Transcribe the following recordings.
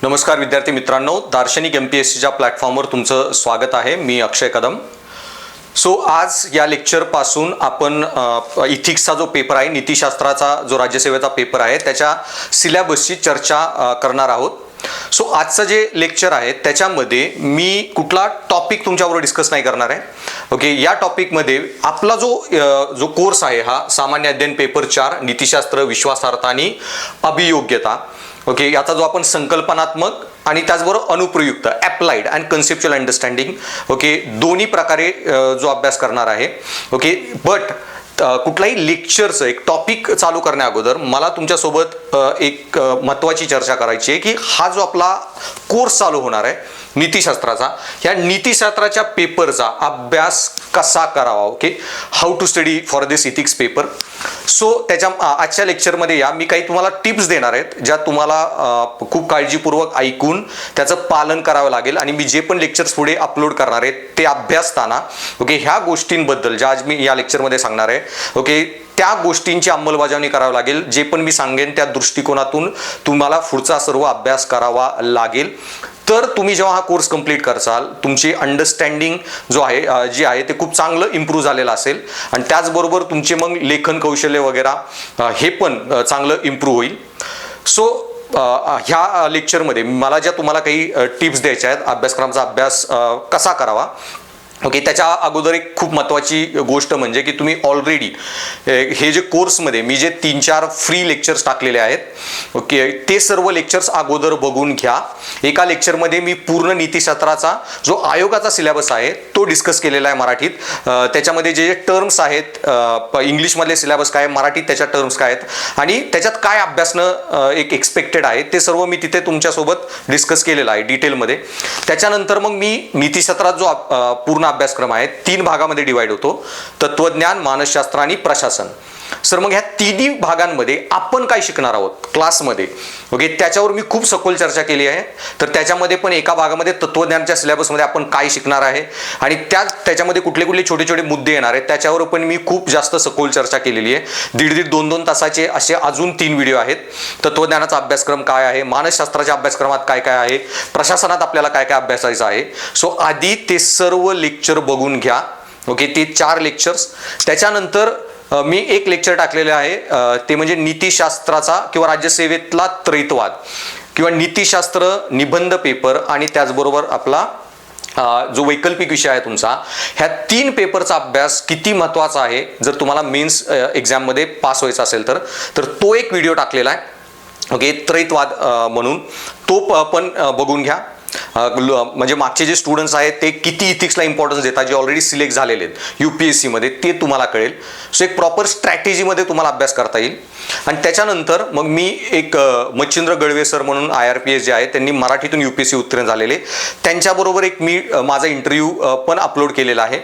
नमस्कार विद्यार्थी मित्रांनो, दार्शनिक MPSCच्या प्लॅटफॉर्मवर तुमचं स्वागत आहे. मी अक्षय कदम. आज या लेक्चरपासून आपण इथिक्सचा जो पेपर आहे, नीतिशास्त्राचा जो राज्यसेवेचा पेपर आहे, त्याच्या सिलेबसची चर्चा करणार आहोत. आजचं जे लेक्चर आहे त्याच्यामध्ये मी कुठला टॉपिक तुमच्याबरोबर डिस्कस नाही करणार आहे. ओके, या टॉपिकमध्ये आपला जो कोर्स आहे हा सामान्य अध्ययन पेपर 4 नीतिशास्त्र, विश्वासार्हता आणि अभियोग्यता. ओके, याचा जो आपण संकल्पनात्मक आणि त्याचबरोबर अनुप्रयुक्त applied and conceptual understanding okay दोन्ही प्रकारे जो अभ्यास करणार आहे. ओके, बट कुठलाही लेक्चरचं एक टॉपिक चालू करण्या अगोदर मला तुमच्यासोबत एक महत्त्वाची चर्चा करायची आहे की हा जो आपला कोर्स चालू होणार आहे नीतिशास्त्राचा, ह्या नीतिशास्त्राच्या पेपरचा अभ्यास कसा करावा. Okay, how to study for this ethics paper. त्याच्या आजच्या लेक्चरमध्ये मी काही तुम्हाला टिप्स देणार आहेत ज्या तुम्हाला खूप काळजीपूर्वक ऐकून त्याचं पालन करावं लागेल. आणि मी जे पण लेक्चर्स पुढे अपलोड करणार आहे ते अभ्यासताना ओके ह्या गोष्टींबद्दल ज्या आज मी या लेक्चरमध्ये सांगणार आहे ओके त्या गोष्टींची अंमलबजावणी करावी लागेल. जे पण मी सांगेन त्या दृष्टिकोनातून तुम्हाला पुढचा सर्व अभ्यास करावा लागेल. तर तुम्ही जेव्हा हा कोर्स कंप्लीट करसाल तुमची अंडरस्टँडिंग जी आहे ते खूप चांगलं इम्प्रूव्ह झालेलं असेल आणि त्याचबरोबर तुमचे मग लेखन कौशल्य वगैरे हे पण चांगलं इम्प्रूव्ह होईल. ह्या लेक्चरमध्ये मला ज्या तुम्हाला काही टिप्स द्यायच्या आहेत अभ्यासक्रमाचा अभ्यास कसा करावा. ओके, त्याच्या अगोदर एक खूप महत्त्वाची गोष्ट म्हणजे की तुम्ही ऑलरेडी हे जे कोर्समध्ये मी जे 3-4 फ्री लेक्चर्स टाकलेले आहेत ओके ते सर्व लेक्चर्स अगोदर बघून घ्या. एका लेक्चरमध्ये मी पूर्ण नीतिशास्त्राचा जो आयोगाचा सिलेबस आहे तो डिस्कस केलेला आहे मराठीत. त्याच्यामध्ये जे टर्म्स आहेत इंग्लिशमधले सिलेबस काय, मराठीत त्याच्या टर्म्स काय आहेत आणि त्याच्यात काय अभ्यासणं एक एक्सपेक्टेड आहे ते सर्व मी तिथे तुमच्यासोबत डिस्कस केलेलं आहे डिटेलमध्ये. त्याच्यानंतर मग मी नीतिशास्त्रात जो पूर्ण अभ्यासक्रम आहे 3 भागामध्ये डिवाइड होतो, तत्वज्ञान, मानसशास्त्र आणि प्रशासन. मग ह्या तिन्ही भागांमध्ये आपण काय शिकणार आहोत क्लासमध्ये ओके त्याच्यावर मी खूप सखोल चर्चा केली आहे. तर त्याच्यामध्ये पण एका भागामध्ये तत्वज्ञानच्या सिलेबसमध्ये आपण काय शिकणार आहे आणि त्याच्यामध्ये कुठले कुठले छोटे छोटे मुद्दे येणार आहेत त्याच्यावर पण मी खूप जास्त सखोल चर्चा केलेली आहे. 1.5-2 तासाचे असे अजून 3 व्हिडिओ आहेत. तत्वज्ञानाचा अभ्यासक्रम काय आहे, मानसशास्त्राच्या अभ्यासक्रमात काय काय आहे, प्रशासनात आपल्याला काय काय अभ्यासायचं आहे. आधी ते सर्व लेक्चर बघून घ्या. ओके, ते 4 लेक्चर्स. त्याच्यानंतर मी एक लेक्चर टाकलेले आहे ते म्हणजे नीतिशास्त्राचा किंवा राज्यसेवेतला त्रैतवाद किंवा नीतिशास्त्र निबंध पेपर आणि त्याचबरोबर आपला जो वैकल्पिक विषय आहे तुमचा, ह्या 3 पेपरचा अभ्यास किती महत्त्वाचा आहे जर तुम्हाला मेन्स एक्झाममध्ये पास व्हायचं असेल तर तो एक व्हिडिओ टाकलेला आहे ओके त्रैतवाद म्हणून. तो पण बघून घ्या. म्हणजे मागचे जे स्टुडंट्स आहेत ते किती इथिक्सला इम्पॉर्टन्स देतात, जे ऑलरेडी सिलेक्ट झालेले आहेत UPSC मध्ये, ते तुम्हाला कळेल. एक प्रॉपर स्ट्रॅटेजीमध्ये तुम्हाला अभ्यास करता येईल. आणि त्याच्यानंतर मग मी एक मच्छिंद्र गळवे सर म्हणून IRPS जे आहे त्यांनी मराठीतून UPSC उत्तीर्ण झालेले, त्यांच्याबरोबर एक मी माझा इंटरव्ह्यू पण अपलोड केलेला आहे,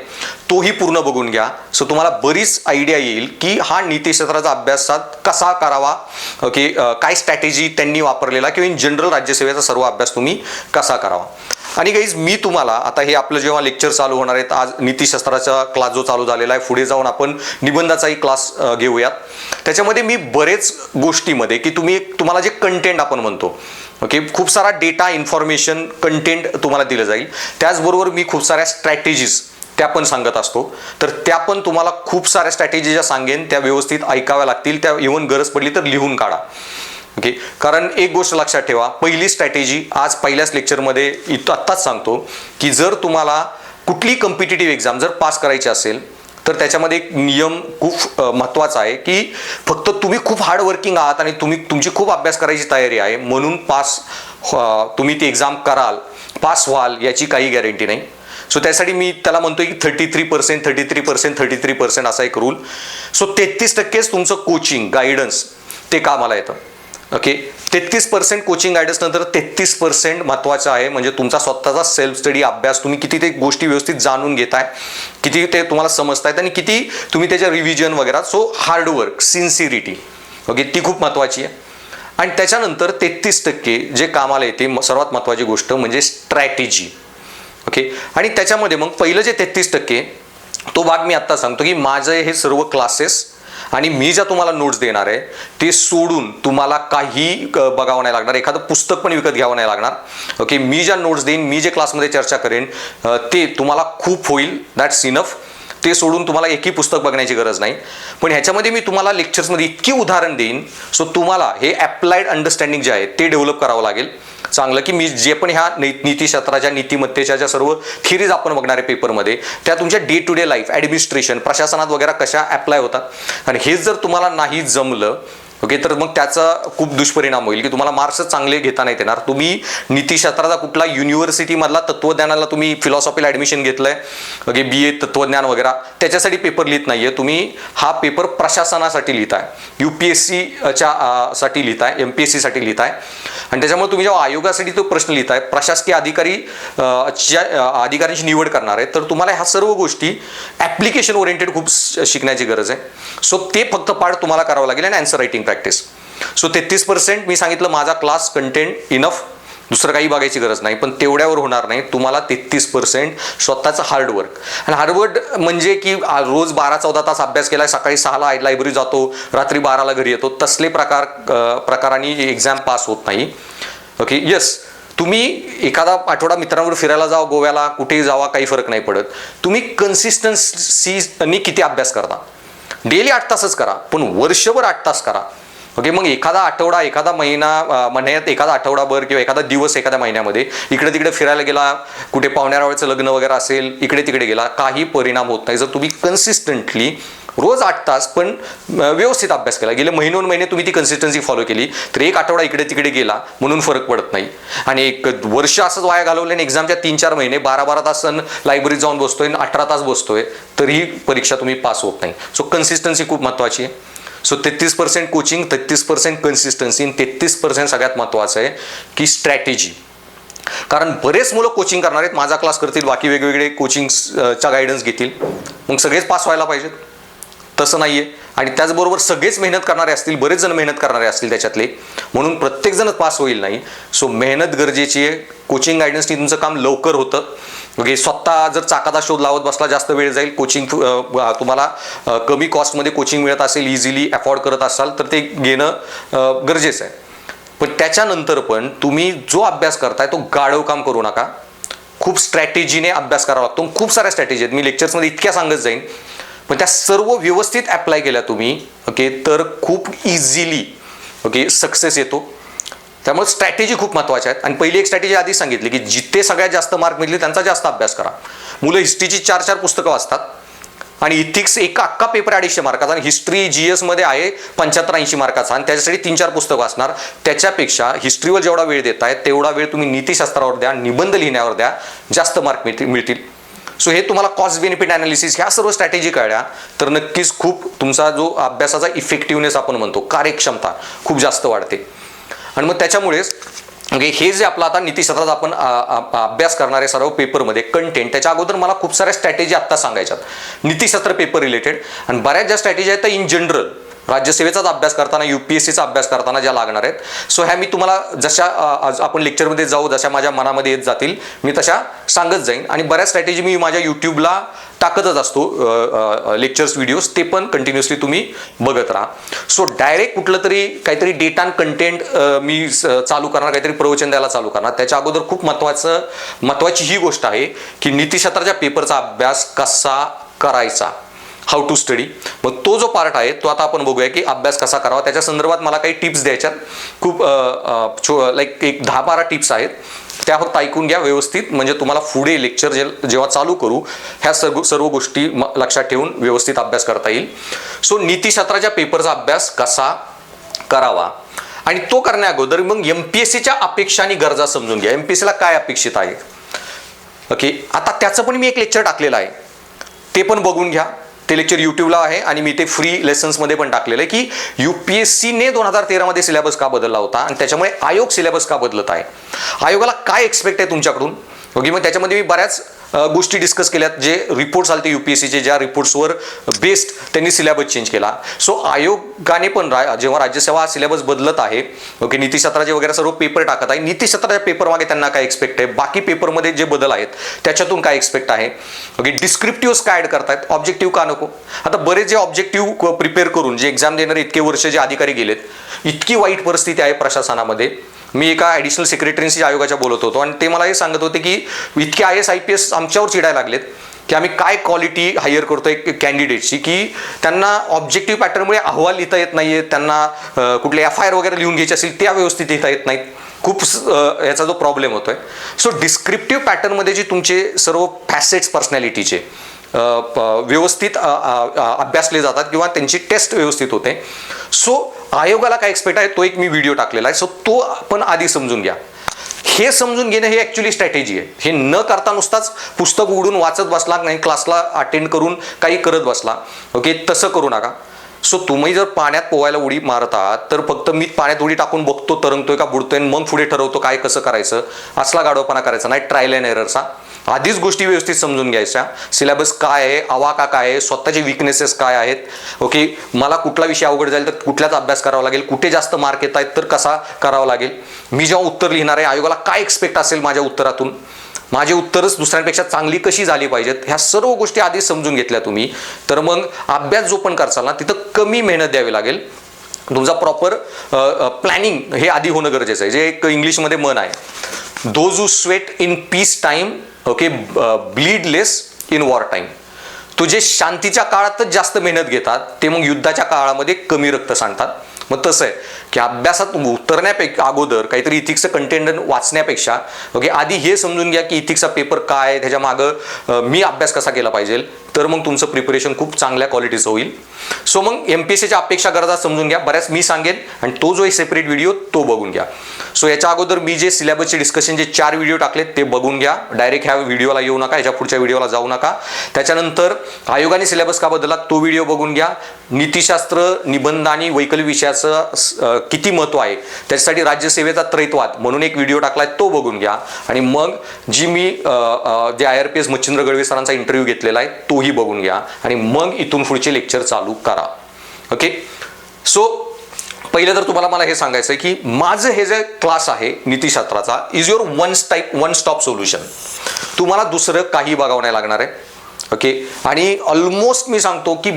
तोही पूर्ण बघून घ्या. तुम्हाला बरीच आयडिया येईल की हा नीतिशास्त्राचा अभ्यासात कसा करावा ओके काय स्ट्रॅटेजी त्यांनी वापरलेला किंवा इन जनरल राज्यसेवेचा सर्व अभ्यास तुम्ही कसा करावा. आणि गाईज मी तुम्हाला आता हे आपलं जेव्हा लेक्चर चालू होणार आहेत, आज नीतिशास्त्राचा क्लास जो चालू झालेला आहे, पुढे जाऊन आपण निबंधाचाही क्लास घेऊयात. त्याच्यामध्ये मी बरेच गोष्टीमध्ये की तुम्हाला जे कंटेंट आपण म्हणतो ओके खूप सारा डेटा इन्फॉर्मेशन कंटेंट तुम्हाला दिलं जाईल. त्याचबरोबर मी खूप साऱ्या स्ट्रॅटेजीज त्या पण सांगत असतो. तर त्या पण तुम्हाला खूप साऱ्या स्ट्रॅटेजी ज्या सांगेन त्या व्यवस्थित ऐकाव्या लागतील. त्या इव्हन गरज पडली तर लिहून काढा ओके. कारण एक गोष्ट लक्षात ठेवा, पहिली स्ट्रॅटेजी आज पहिल्याच लेक्चरमध्ये आत्ताच सांगतो की जर तुम्हाला कुठली कॉम्पिटिटिव्ह एक्झाम जर पास करायची असेल तर त्याच्यामध्ये एक नियम खूप महत्त्वाचा आहे की फक्त तुम्ही खूप हार्ड वर्किंग आहात आणि तुमची खूप अभ्यास करायची तयारी आहे म्हणून तुम्ही ती एक्झाम कराल, पास व्हाल याची काही गॅरंटी नाही. त्यासाठी मी त्याला म्हणतोय की 33% असा एक रूल. 33%च तुमचं कोचिंग गायडन्स ते कामाला येतं ओके. 33% कोचिंग गायडन्स नंतर 33% महत्त्वाचं आहे म्हणजे तुमचा स्वतःचा सेल्फ स्टडी अभ्यास. तुम्ही किती ते गोष्टी व्यवस्थित जाणून घेताय, किती ते तुम्हाला समजतायत आणि किती तुम्ही त्याच्या रिव्हिजन वगैरे. हार्डवर्क, सिन्सिरिटी ओके ती खूप महत्त्वाची आहे. आणि त्याच्यानंतर 33% जे कामाला येते सर्वात महत्त्वाची गोष्ट म्हणजे स्ट्रॅटेजी ओके. आणि त्याच्यामध्ये मग पहिलं जे 33% तो भाग मी आत्ता सांगतो की माझे हे सर्व क्लासेस आणि मी ज्या तुम्हाला नोट्स देणार आहे ते सोडून तुम्हाला काही बघावं नाही लागणार, एखादं पुस्तक पण विकत घ्यावं नाही लागणार. ओके, मी ज्या नोट्स देईन, मी जे क्लासमध्ये चर्चा करेन ते तुम्हाला खूप होईल, दॅट्स इनफ. ते सोडून तुम्हाला एकही पुस्तक बघण्याची गरज नाही. पण ह्याच्यामध्ये मी तुम्हाला लेक्चर्समध्ये इतकी उदाहरण देईन, सो तुम्हाला हे ॲप्लाइड अंडरस्टँडिंग जे आहे ते डेव्हलप करावं लागेल चांगलं, की मी जे पण ह्या नीतिशास्त्राच्या, नीतिमत्तेच्या ज्या सर्व थिरीज आपण बघणार आहे पेपरमध्ये, त्या तुमच्या day to day life, administration, प्रशासनात वगैरे कशा ॲप्लाय होतात. आणि हेच जर तुम्हाला नाही जमलं, ओके, तर मग त्याचा खूप दुष्परिणाम होईल की तुम्हाला मार्क्स चांगले घेता नाही येणार. तुम्ही नीतिशास्त्राचा कुठला युनिव्हर्सिटीमधला तत्वज्ञानाला तुम्ही फिलॉसॉफीला ॲडमिशन घेतलंय, ओके, BA तत्वज्ञान वगैरे, त्याच्यासाठी पेपर लिहित नाहीये तुम्ही. हा पेपर प्रशासनासाठी लिहिताय, UPSCच्या साठी लिहिताय, MPSC साठी लिहिताय. आणि त्याच्यामुळे तुम्ही जेव्हा आयोगासाठी तो प्रश्न लिहिताय, प्रशासकीय अधिकाऱ्यांची निवड करणार आहे, तर तुम्हाला ह्या सर्व गोष्टी ॲप्लिकेशन ओरिएंटेड खूप शिकण्याची गरज आहे. सो ते फक्त पार्ट तुम्हाला करावं लागेल आणि आन्सर रायटिंग प्रॅक्टिस. सो 33% मी सांगितलं, माझा क्लास कंटेंट इनफ, दुसरं काही बघायची गरज नाही. पण तेवढ्यावर होणार नाही, तुम्हाला 33% स्वतःचं हार्डवर्क. आणि हार्डवर्क म्हणजे की रोज 12-14 तास अभ्यास केला, सकाळी 6ला लायब्ररी जातो, रात्री 12ला घरी येतो, तसले प्रकारांनी एक्झाम पास होत नाही. ओके, येस, तुम्ही एखादा आठवडा मित्रांवर फिरायला जावा, गोव्याला, कुठेही जावा, काही फरक नाही पडत. तुम्ही कन्सिस्टन्सीनी किती अभ्यास करता, डेली 8 तासच करा, पण वर्षभर 8 तास करा. ओके, मग एखादा आठवडा, एखादा महिन्यात एखादा आठवडाभर किंवा एखादा दिवस एखाद्या महिन्यामध्ये इकडे तिकडे फिरायला गेला, कुठे पाहुण्यारावळचं लग्न वगैरे असेल, इकडे तिकडे गेला, काही परिणाम होत नाही. जर तुम्ही कन्सिस्टंटली रोज 8 तास पण व्यवस्थित अभ्यास केला, गेले महिने तुम्ही ती कन्सिस्टन्सी फॉलो केली, तर एक आठवडा इकडे तिकडे गेला म्हणून फरक पडत नाही. आणि एक वर्ष असंच वाया घालवले आणि एक्झामच्या 3-4 महिने 12-12 तास लायब्ररीत जाऊन बसतोय, 18 तास बसतोय, तरीही परीक्षा तुम्ही पास होत नाही. सो कन्सिस्टन्सी खूप महत्त्वाची आहे. सो 33% कोचिंग, 33% कन्सिस्टन्सी, 33% सगळ्यात महत्त्वाचं आहे की स्ट्रॅटेजी. कारण बरेच मुलं कोचिंग करणार आहेत, माझा क्लास करतील, बाकी वेगवेगळे कोचिंगचा गायडन्स घेतील, मग सगळेच पास व्हायला पाहिजेत, तसं नाही आहे. आणि त्याचबरोबर सगळेच मेहनत करणारे असतील, बरेच जण मेहनत करणारे असतील त्याच्यातले, म्हणून प्रत्येकजणच पास होईल नाही. सो मेहनत गरजेची आहे. कोचिंग गायडन्सनी तुमचं काम लवकर होतं. ओके, स्वतः जर चाकाचा शोध लावत बसला जास्त वेळ जाईल. कोचिंग तुम्हाला कमी कॉस्टमध्ये कोचिंग मिळत असेल, इझिली अफोर्ड करत असाल तर ते घेणं गरजेचं आहे. पण त्याच्यानंतर पण तुम्ही जो अभ्यास करताय तो गाढव काम करू नका. खूप स्ट्रॅटेजीने अभ्यास करावा लागतो. खूप साऱ्या स्ट्रॅटेजी आहेत, मी लेक्चर्समध्ये इतक्या सांगत जाईन, पण त्या सर्व व्यवस्थित अप्लाय केल्या तुम्ही, ओके, तर खूप इझिली, ओके, सक्सेस येतो. त्यामुळे स्ट्रॅटेजी खूप महत्त्वाच्या आहेत. आणि पहिली एक स्ट्रॅटेजी आधी सांगितली की जिथे सगळ्यात जास्त मार्क मिळतील त्यांचा जास्त अभ्यास करा. मुलं हिस्ट्रीची 4-4 पुस्तकं वाचतात आणि इथिक्स एक अख्खा पेपर 250 मार्काचा, आणि हिस्ट्री GS मध्ये आहे 75-80 मार्काचा, आणि त्याच्यासाठी 3-4 पुस्तकं वाचणार. त्याच्यापेक्षा हिस्ट्रीवर जेवढा वेळ देताय तेवढा वेळ तुम्ही नीतिशास्त्रावर द्या, निबंध लिहिण्यावर द्या, जास्त मार्क मिळतील. सो हे तुम्हाला कॉस्ट बेनिफिट ॲनालिसिस, ह्या सर्व स्ट्रॅटेजी कळल्या तर नक्कीच खूप तुमचा जो अभ्यासाचा इफेक्टिव्हनेस आपण म्हणतो, कार्यक्षमता खूप जास्त वाढते. आणि मग त्याच्यामुळेच हे जे आपलं आता नीतिशास्त्रात आपण अभ्यास करणारे सर्व पेपरमध्ये कंटेंट, त्याच्या अगोदर मला खूप साऱ्या स्ट्रॅटेजी आत्ता सांगायच्यात नीतिशास्त्र पेपर रिलेटेड. आणि बऱ्याच ज्या स्ट्रॅटेजी आहेत त्या इन जनरल राज्यसेवेचाच अभ्यास करताना, UPSCचा अभ्यास करताना ज्या लागणार आहेत. सो ह्या मी तुम्हाला जशा आपण लेक्चरमध्ये जाऊ, जशा माझ्या मनामध्ये येत जातील मी तशा सांगत जाईन. आणि बऱ्याच स्ट्रॅटेजी मी माझ्या यूट्यूबला टाकतच असतो लेक्चर्स, व्हिडिओज, ते पण कंटिन्युअसली तुम्ही बघत राहा. सो डायरेक्ट कुठलं तरी काहीतरी डेटा आणि कंटेंट मी चालू करणार, काहीतरी प्रवचन द्यायला चालू करणार. त्याच्या अगोदर खूप महत्त्वाची ही गोष्ट आहे की नीतिशास्त्राच्या पेपरचा अभ्यास कसा करायचा, हाऊ टू स्टडी. मग तो जो पार्ट आहे तो आता आपण बघूया की अभ्यास कसा करावा. त्याच्या संदर्भात मला काही टिप्स द्यायच्यात, खूप लाईक एक 10-12 टिप्स आहेत, त्या फक्त ऐकून घ्या व्यवस्थित, म्हणजे तुम्हाला पुढे लेक्चर जेव्हा चालू करू ह्या सर्व गोष्टी लक्षात ठेवून व्यवस्थित अभ्यास करता येईल. सो नीतिशास्त्राच्या पेपरचा अभ्यास कसा करावा, आणि तो करण्या अगोदर मग MPSCच्या अपेक्षा आणि गरजा समजून घ्या. MPSCला काय अपेक्षित आहे, ओके. आता त्याचं पण मी एक लेक्चर टाकलेलं आहे, ते पण बघून घ्या. ते लेक्चर यूट्यूबला आहे आणि मी ते फ्री लेसन्समध्ये पण टाकलेलं आहे की UPSCने 2013 मध्ये सिलेबस का बदलला होता आणि त्याच्यामुळे आयोग सिलेबस का बदलत आहे, आयोगाला काय एक्सपेक्ट आहे तुमच्याकडून. ओके, मग त्याच्यामध्ये मी बऱ्याच गोष्टी डिस्कस केल्यात, जे रिपोर्ट्स आले ते UPSCचे, ज्या रिपोर्ट्सवर बेस्ड त्यांनी सिलेबस चेंज केला. सो आयोगाने पण जेव्हा राज्यसेवा सिलेबस बदलत आहे, ओके, नीती क्षेत्राचे वगैरे सर्व पेपर टाकत आहे, नीती क्षेत्राच्या पेपर मागे त्यांना काय एक्सपेक्ट आहे, बाकी पेपरमध्ये जे बदल आहेत त्याच्यातून काय एक्सपेक्ट आहे, ओके, डिस्क्रिप्टिव्ह काय ऍड करतायत, ऑब्जेक्टिव्ह का नको. आता बरेच जे ऑब्जेक्टिव्ह प्रिपेअर करून जे एक्झाम देणारे इतके वर्ष जे अधिकारी गेलेत, इतकी वाईट परिस्थिती आहे प्रशासनामध्ये. मी एका ॲडिशनल सेक्रेटरीशी आयोगाच्या बोलत होतो आणि ते मला हे सांगत होते की इतके IAS IPS आमच्यावर चिडायला लागलेत की आम्ही काय क्वालिटी हायर करतोय कॅन्डिडेटची, की त्यांना ऑब्जेक्टिव्ह पॅटर्नमुळे अहवाल लिहिता येत नाहीये, त्यांना कुठले FIR वगैरे लिहून घ्यायचे असेल त्या व्यवस्थित लिहिता येत नाहीत. खूप याचा जो प्रॉब्लेम होतोय. सो डिस्क्रिप्टिव्ह पॅटर्नमध्ये जे तुमचे सर्व फॅसेट्स पर्सनॅलिटीचे व्यवस्थित अभ्यासले जातात किंवा त्यांची टेस्ट व्यवस्थित होते. सो आयोगाला काय एक्सपेक्ट आहे तो एक मी व्हिडिओ टाकलेला आहे. सो तो आपण आधी समजून घ्या. हे समजून घेणं हे ॲक्च्युली स्ट्रॅटेजी आहे. हे न करता नुसताच पुस्तक उघडून वाचत बसला नाही, क्लासला अटेंड करून काही करत बसला, ओके, तसं करू नका. सो तुम्ही जर पाण्यात पोहायला उडी मारत आहात तर फक्त मी पाण्यात उडी टाकून बघतो तरंगतोय का बुडतोय मग पुढे ठरवतो काय कसं करायचं, असला गाढवपणा करायचा नाही. ट्रायल अँड एररचा आधीच गोष्टी व्यवस्थित समजून घ्यायच्या. सिलेबस काय आहे, आवाका काय आहे, स्वतःचे विकनेसेस काय आहेत, ओके, मला कुठला विषय अवघड जाईल तर कुठल्याच अभ्यास करावा लागेल, कुठे जास्त मार्क येत आहेत तर कसा करावा लागेल, मी जेव्हा उत्तर लिहिणार आहे आयोगाला काय एक्सपेक्ट असेल माझ्या उत्तरातून, माझी उत्तरच दुसऱ्यांपेक्षा चांगली कशी झाली पाहिजेत, ह्या सर्व गोष्टी आधी समजून घेतल्या तुम्ही तर मग अभ्यास जो पण करचाल ना तिथं कमी मेहनत द्यावी लागेल. तुमचा प्रॉपर प्लॅनिंग हे आधी होणं गरजेचं आहे. जे एक इंग्लिशमध्ये म्हण आहे, those who sweat in peace time, okay, bleed less in war time. तो जे शांतीच्या काळातच जास्त मेहनत घेतात ते मग युद्धाच्या काळामध्ये कमी रक्त सांडतात. मग तसं आहे की अभ्यासात उतरण्यापेक्षा अगोदर काहीतरी इथिक्सचं कंटेंट वाचण्यापेक्षा, ओके, आधी हे समजून घ्या की इथिक्सचा पेपर काय, त्याच्या मागं मी अभ्यास कसा केला पाहिजे, तर मग तुमचं प्रिपरेशन खूप चांगल्या क्वालिटीचं होईल. सो मग MPSCच्या अपेक्षा गरजा समजून घ्या. बऱ्याच मी सांगेन आणि तो जो एक सेपरेट व्हिडिओ तो बघून घ्या. सो याच्या अगोदर मी जे सिलेबसचे डिस्कशन जे 4 व्हिडिओ टाकलेत ते बघून घ्या. डायरेक्ट ह्या व्हिडिओला येऊ नका, ह्याच्या पुढच्या व्हिडिओला जाऊ नका. त्याच्यानंतर आयोगाने सिलेबस का बदलला तो व्हिडिओ बघून घ्या. नीतिशास्त्र, निबंध आणि वैकल्पिक विषयाचं किती महत्त्व आहे त्याच्यासाठी राज्यसेवेचा त्रैतवाद म्हणून एक व्हिडिओ टाकलाय तो बघून घ्या. आणि मग जी मी जे IRPS मच्छिंद्र गळवे सरांचा इंटरव्ह्यू घेतलेला आहे तोही बघून घ्या आणि मग इथून पुढचे लेक्चर चालू करा. ओके. सो पहिलं तर तुम्हाला मला हे सांगायचं आहे की माझं हे जे क्लास आहे नीतिशास्त्राचा is your one stop solution. तुम्हाला दुसरं काही बघावं नाही लागणार आहे. ओके. आणि ऑलमोस्ट मी सांगतो की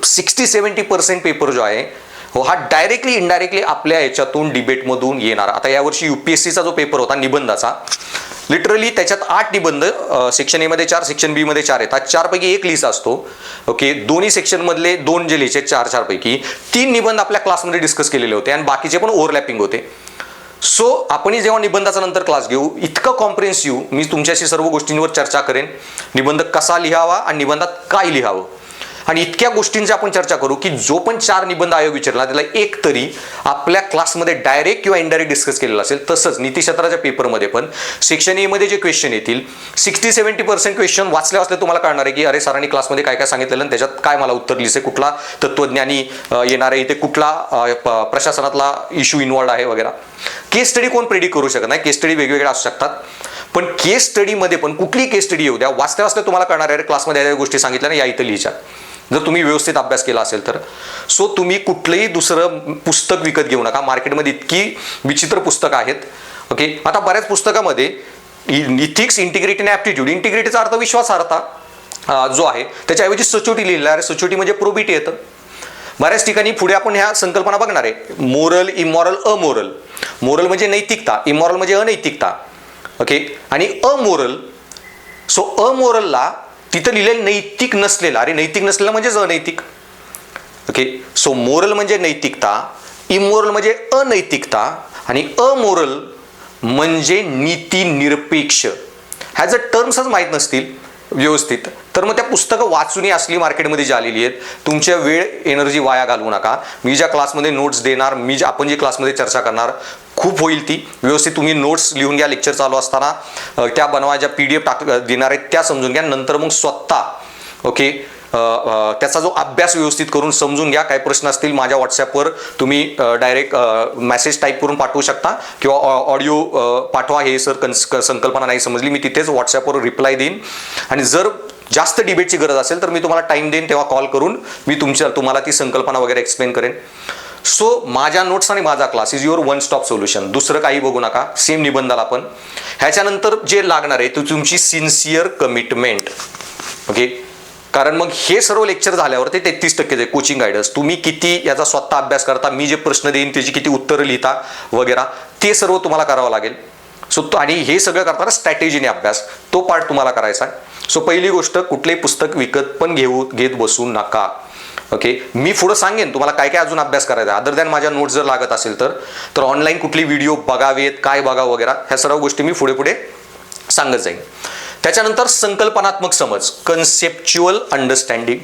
60-70% पेपर जो आहे हो हा डायरेक्टली इनडायरेक्टली आपल्या याच्यातून डिबेटमधून येणार. आता यावर्षी UPSCचा जो पेपर होता निबंधाचा, लिटरली त्याच्यात 8 निबंध, सेक्शन A मध्ये 4, सेक्शन B मध्ये 4 येतात. 4 पैकी 1 लिहिचा असतो. ओके. दोन्ही सेक्शन मधले 2 जे लिहायचे 4 पैकी 3 निबंध आपल्या क्लासमध्ये डिस्कस केलेले होते आणि बाकीचे पण ओव्हरलॅपिंग होते. सो आपण जेव्हा निबंधाचा नंतर क्लास घेऊ इतकं कॉम्प्रिहेन्सिव्ह मी तुमच्याशी सर्व गोष्टींवर चर्चा करेन. निबंध कसा लिहावा आणि निबंधात काय लिहावं आणि इतक्या गोष्टींची आपण चर्चा करू की जो पण 4 निबंध आयोग विचारला त्याला एक तरी आपल्या क्लासमध्ये डायरेक्ट किंवा इनडायरेक्ट डिस्कस केलेला असेल. तसंच नीतिशास्त्राच्या पेपरमध्ये पण सेक्शन A मध्ये जे क्वेश्चन येतील 60-70% क्वेश्चन वाचल्या तुम्हाला कळणार आहे की अरे सरांनी क्लासमध्ये काय काय सांगितलेलं आणि त्याच्यात काय मला उत्तर लिहायचं, कुठला तत्वज्ञानी येणार आहे, इथे कुठला प्रशासनातला इश्यू इन्व्हॉल्ड आहे वगैरे. केस स्टडी कोण प्रेडिक्ट करू शकत नाही. केस स्टडी वेगवेगळ्या असू शकतात. पण केस स्टडीमध्ये पण कुठली केस स्टडी येऊ द्या वाचल्या तुम्हाला कळणार आहे क्लासमध्ये या गोष्टी सांगितल्या ना या इथं लिहायच्या जर तुम्ही व्यवस्थित अभ्यास केला असेल तर. सो तुम्ही कुठलंही दुसरं पुस्तक विकत घेऊ नका. मार्केटमध्ये इतकी विचित्र पुस्तकं आहेत. ओके. आता बऱ्याच पुस्तकामध्ये इथिक्स, इंटिग्रिटी आणि ॲप्टिट्यूड, इंटिग्रिटीचा अर्थ विश्वासार्हता जो आहे त्याच्याऐवजी सचोटी लिहिलेला आहे. सचोटी म्हणजे प्रोबिटी येतं. बऱ्याच ठिकाणी पुढे आपण ह्या संकल्पना बघणार आहे. Moral, immoral, amoral. मोरल म्हणजे नैतिकता, इमॉरल म्हणजे अनैतिकता. ओके. आणि अमोरल, सो अमोरलला तिथं लिहिलेलं नैतिक नसलेला, अरे नैतिक नसलेला म्हणजेच अनैतिक. ओके. सो मोरल म्हणजे नैतिकता, इमोरल म्हणजे अनैतिकता आणि अमोरल म्हणजे नीती निरपेक्ष. ह्या जर टर्म्सच माहीत नसतील व्यवस्थित तर मग त्या पुस्तकं वाचूनही असली मार्केटमध्ये जी आलेली आहेत. तुमच्या वेळ एनर्जी वाया घालवू नका. मी ज्या क्लासमध्ये नोट्स देणार, आपण जी क्लासमध्ये चर्चा करणार खूप होईल ती व्यवस्थित तुम्ही नोट्स लिहून घ्या. लेक्चर चालू असताना त्या बनवा, ज्या PDF देणार आहेत त्या समजून घ्या. नंतर मग स्वतः ओके त्याचा जो अभ्यास व्यवस्थित करून समजून घ्या. काही प्रश्न असतील माझ्या व्हॉट्सॲपवर तुम्ही डायरेक्ट मेसेज टाईप करून पाठवू शकता किंवा ऑडिओ पाठवा. हे सर संकल्पना नाही समजली, मी तिथेच व्हॉट्सॲपवर रिप्लाय देईन. आणि जर जास्त डिबेटची गरज असेल तर मी तुम्हाला टाईम देईन, तेव्हा कॉल करून मी तुम्हाला ती संकल्पना वगैरे एक्सप्लेन करेन. सो माझ्या नोट्स आणि माझा class is your one stop solution. दुसरं काही बघू नका, सेम निबंधाला पण. ह्याच्यानंतर जे लागणार आहे ते तुमची सिन्सिअर कमिटमेंट. ओके, कारण मग हे सर्व लेक्चर झाल्यावर ते 33% कोचिंग गायडन्स. तुम्ही किती याचा स्वतः अभ्यास करता, मी जे प्रश्न देईन त्याची किती उत्तरं लिहिता वगैरे, ते सर्व तुम्हाला करावं लागेल. सो आणि हे सगळं करताना स्ट्रॅटेजीने अभ्यास, तो पार्ट तुम्हाला करायचा आहे. सो पहिली गोष्ट, कुठलेही पुस्तक विकत पण घेत बसू नका. ओके, मी पुढं सांगेन तुम्हाला काय काय अजून अभ्यास करायचा आहे. अदर दॅन माझ्या नोट्स जर लागत असेल तर ऑनलाईन कुठली व्हिडिओ बघावेत, काय बघावं वगैरे, ह्या सर्व गोष्टी मी पुढे सांगत जाईन. त्याच्यानंतर संकल्पनात्मक समज, कन्सेप्च्युअल अंडरस्टँडिंग.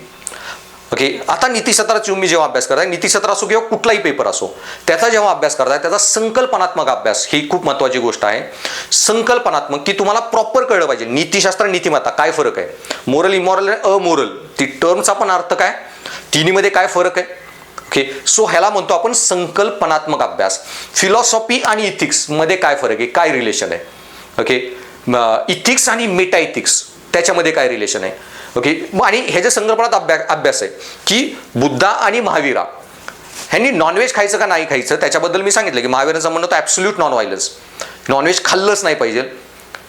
ओके, आता नीतिशास्त्राचा तुम्ही जेव्हा अभ्यास करताय, नीतिशास्त्र असो किंवा कुठलाही पेपर असो, त्याचा जेव्हा अभ्यास करताय त्याचा संकल्पनात्मक अभ्यास ही खूप महत्त्वाची गोष्ट आहे. संकल्पनात्मक की तुम्हाला प्रॉपर कळलं पाहिजे नीतिशास्त्र नीतिमत्ता काय फरक आहे, मोरल इमोरल आणि अमोरल, ती टर्मचा पण अर्थ काय, तिन्हीमध्ये काय फरक आहे. ओके, सो ह्याला म्हणतो आपण संकल्पनात्मक अभ्यास. फिलॉसॉफी आणि इथिक्स मध्ये काय फरक आहे, काय रिलेशन आहे. ओके, इथिक्स आणि मेटा इथिक्स त्याच्यामध्ये काय रिलेशन आहे. ओके, आणि हे जे संकल्पनात्मक अभ्यास आहे की बुद्धा आणि महावीरा ह्यांनी नॉनव्हेज खायचं का नाही खायचं, त्याच्याबद्दल मी सांगितलं की महावीरांचं म्हणणं होतं ॲब्सोल्यूट नॉन व्हायलन्स, नॉनव्हेज खाल्लंच नाही पाहिजे.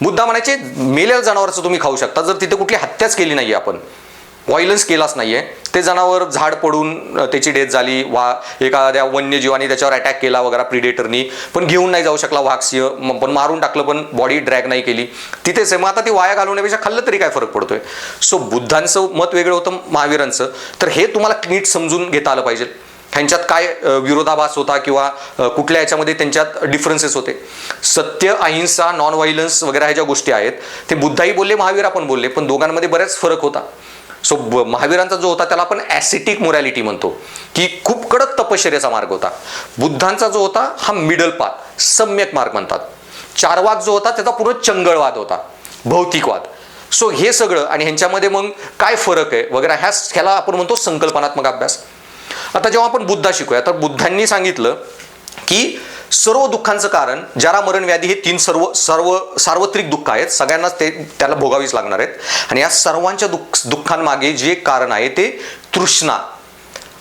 बुद्धा म्हणायचे मेलेल्या जनावराचं तुम्ही खाऊ शकता जर तिथे कुठली हत्याच केली नाही, आपण व्हायलन्स केलाच नाहीये. ते जनावर झाड पडून त्याची डेथ झाली, एखाद्या वन्यजीवानी त्याच्यावर अटॅक केला वगैरे प्रिडेटरनी, पण घेऊन नाही जाऊ शकला वाघ सिंह, पण मारून टाकलं, पण बॉडी ड्रॅग नाही केली, तिथेच आहे. मग आता ती वाया घालवण्यापेक्षा खाल्लं तरी काय फरक पडतोय. सो बुद्धांचं मत वेगळं होतं, महावीरांचं. तर हे तुम्हाला नीट समजून घेता आलं पाहिजे. ह्यांच्यात काय विरोधाभास होता किंवा कुठल्या याच्यामध्ये त्यांच्यात डिफरन्सेस होते. सत्य, अहिंसा, नॉन व्हायलन्स वगैरे ह्या ज्या गोष्टी आहेत ते बुद्धाही बोलले, महावीरा पण बोलले, पण दोघांमध्ये बरेच फरक होता. सो महावीरांचा जो होता त्याला आपण ॲसिटिक मोरॅलिटी म्हणतो, की खूप कडक तपश्चर्याचा मार्ग होता. बुद्धांचा जो होता हा मिडल पाथ, सम्यक मार्ग म्हणतात. चार्वाक जो होता त्याचा पूर्ण चंगळवाद होता, भौतिकवाद. सो हे सगळं आणि ह्यांच्यामध्ये मग काय फरक आहे वगैरे ह्याला आपण म्हणतो संकल्पनात्मक अभ्यास. आता जेव्हा आपण बुद्धा शिकूया तर बुद्धांनी सांगितलं की सर्व दुःखांचं कारण जरा मरण व्याधी हे 3 सार्वत्रिक दुःख आहेत, सगळ्यांनाच त्याला भोगावीच लागणार आहेत. आणि या सर्वांच्या दुःखांमागे जे कारण आहे ते तृष्णा,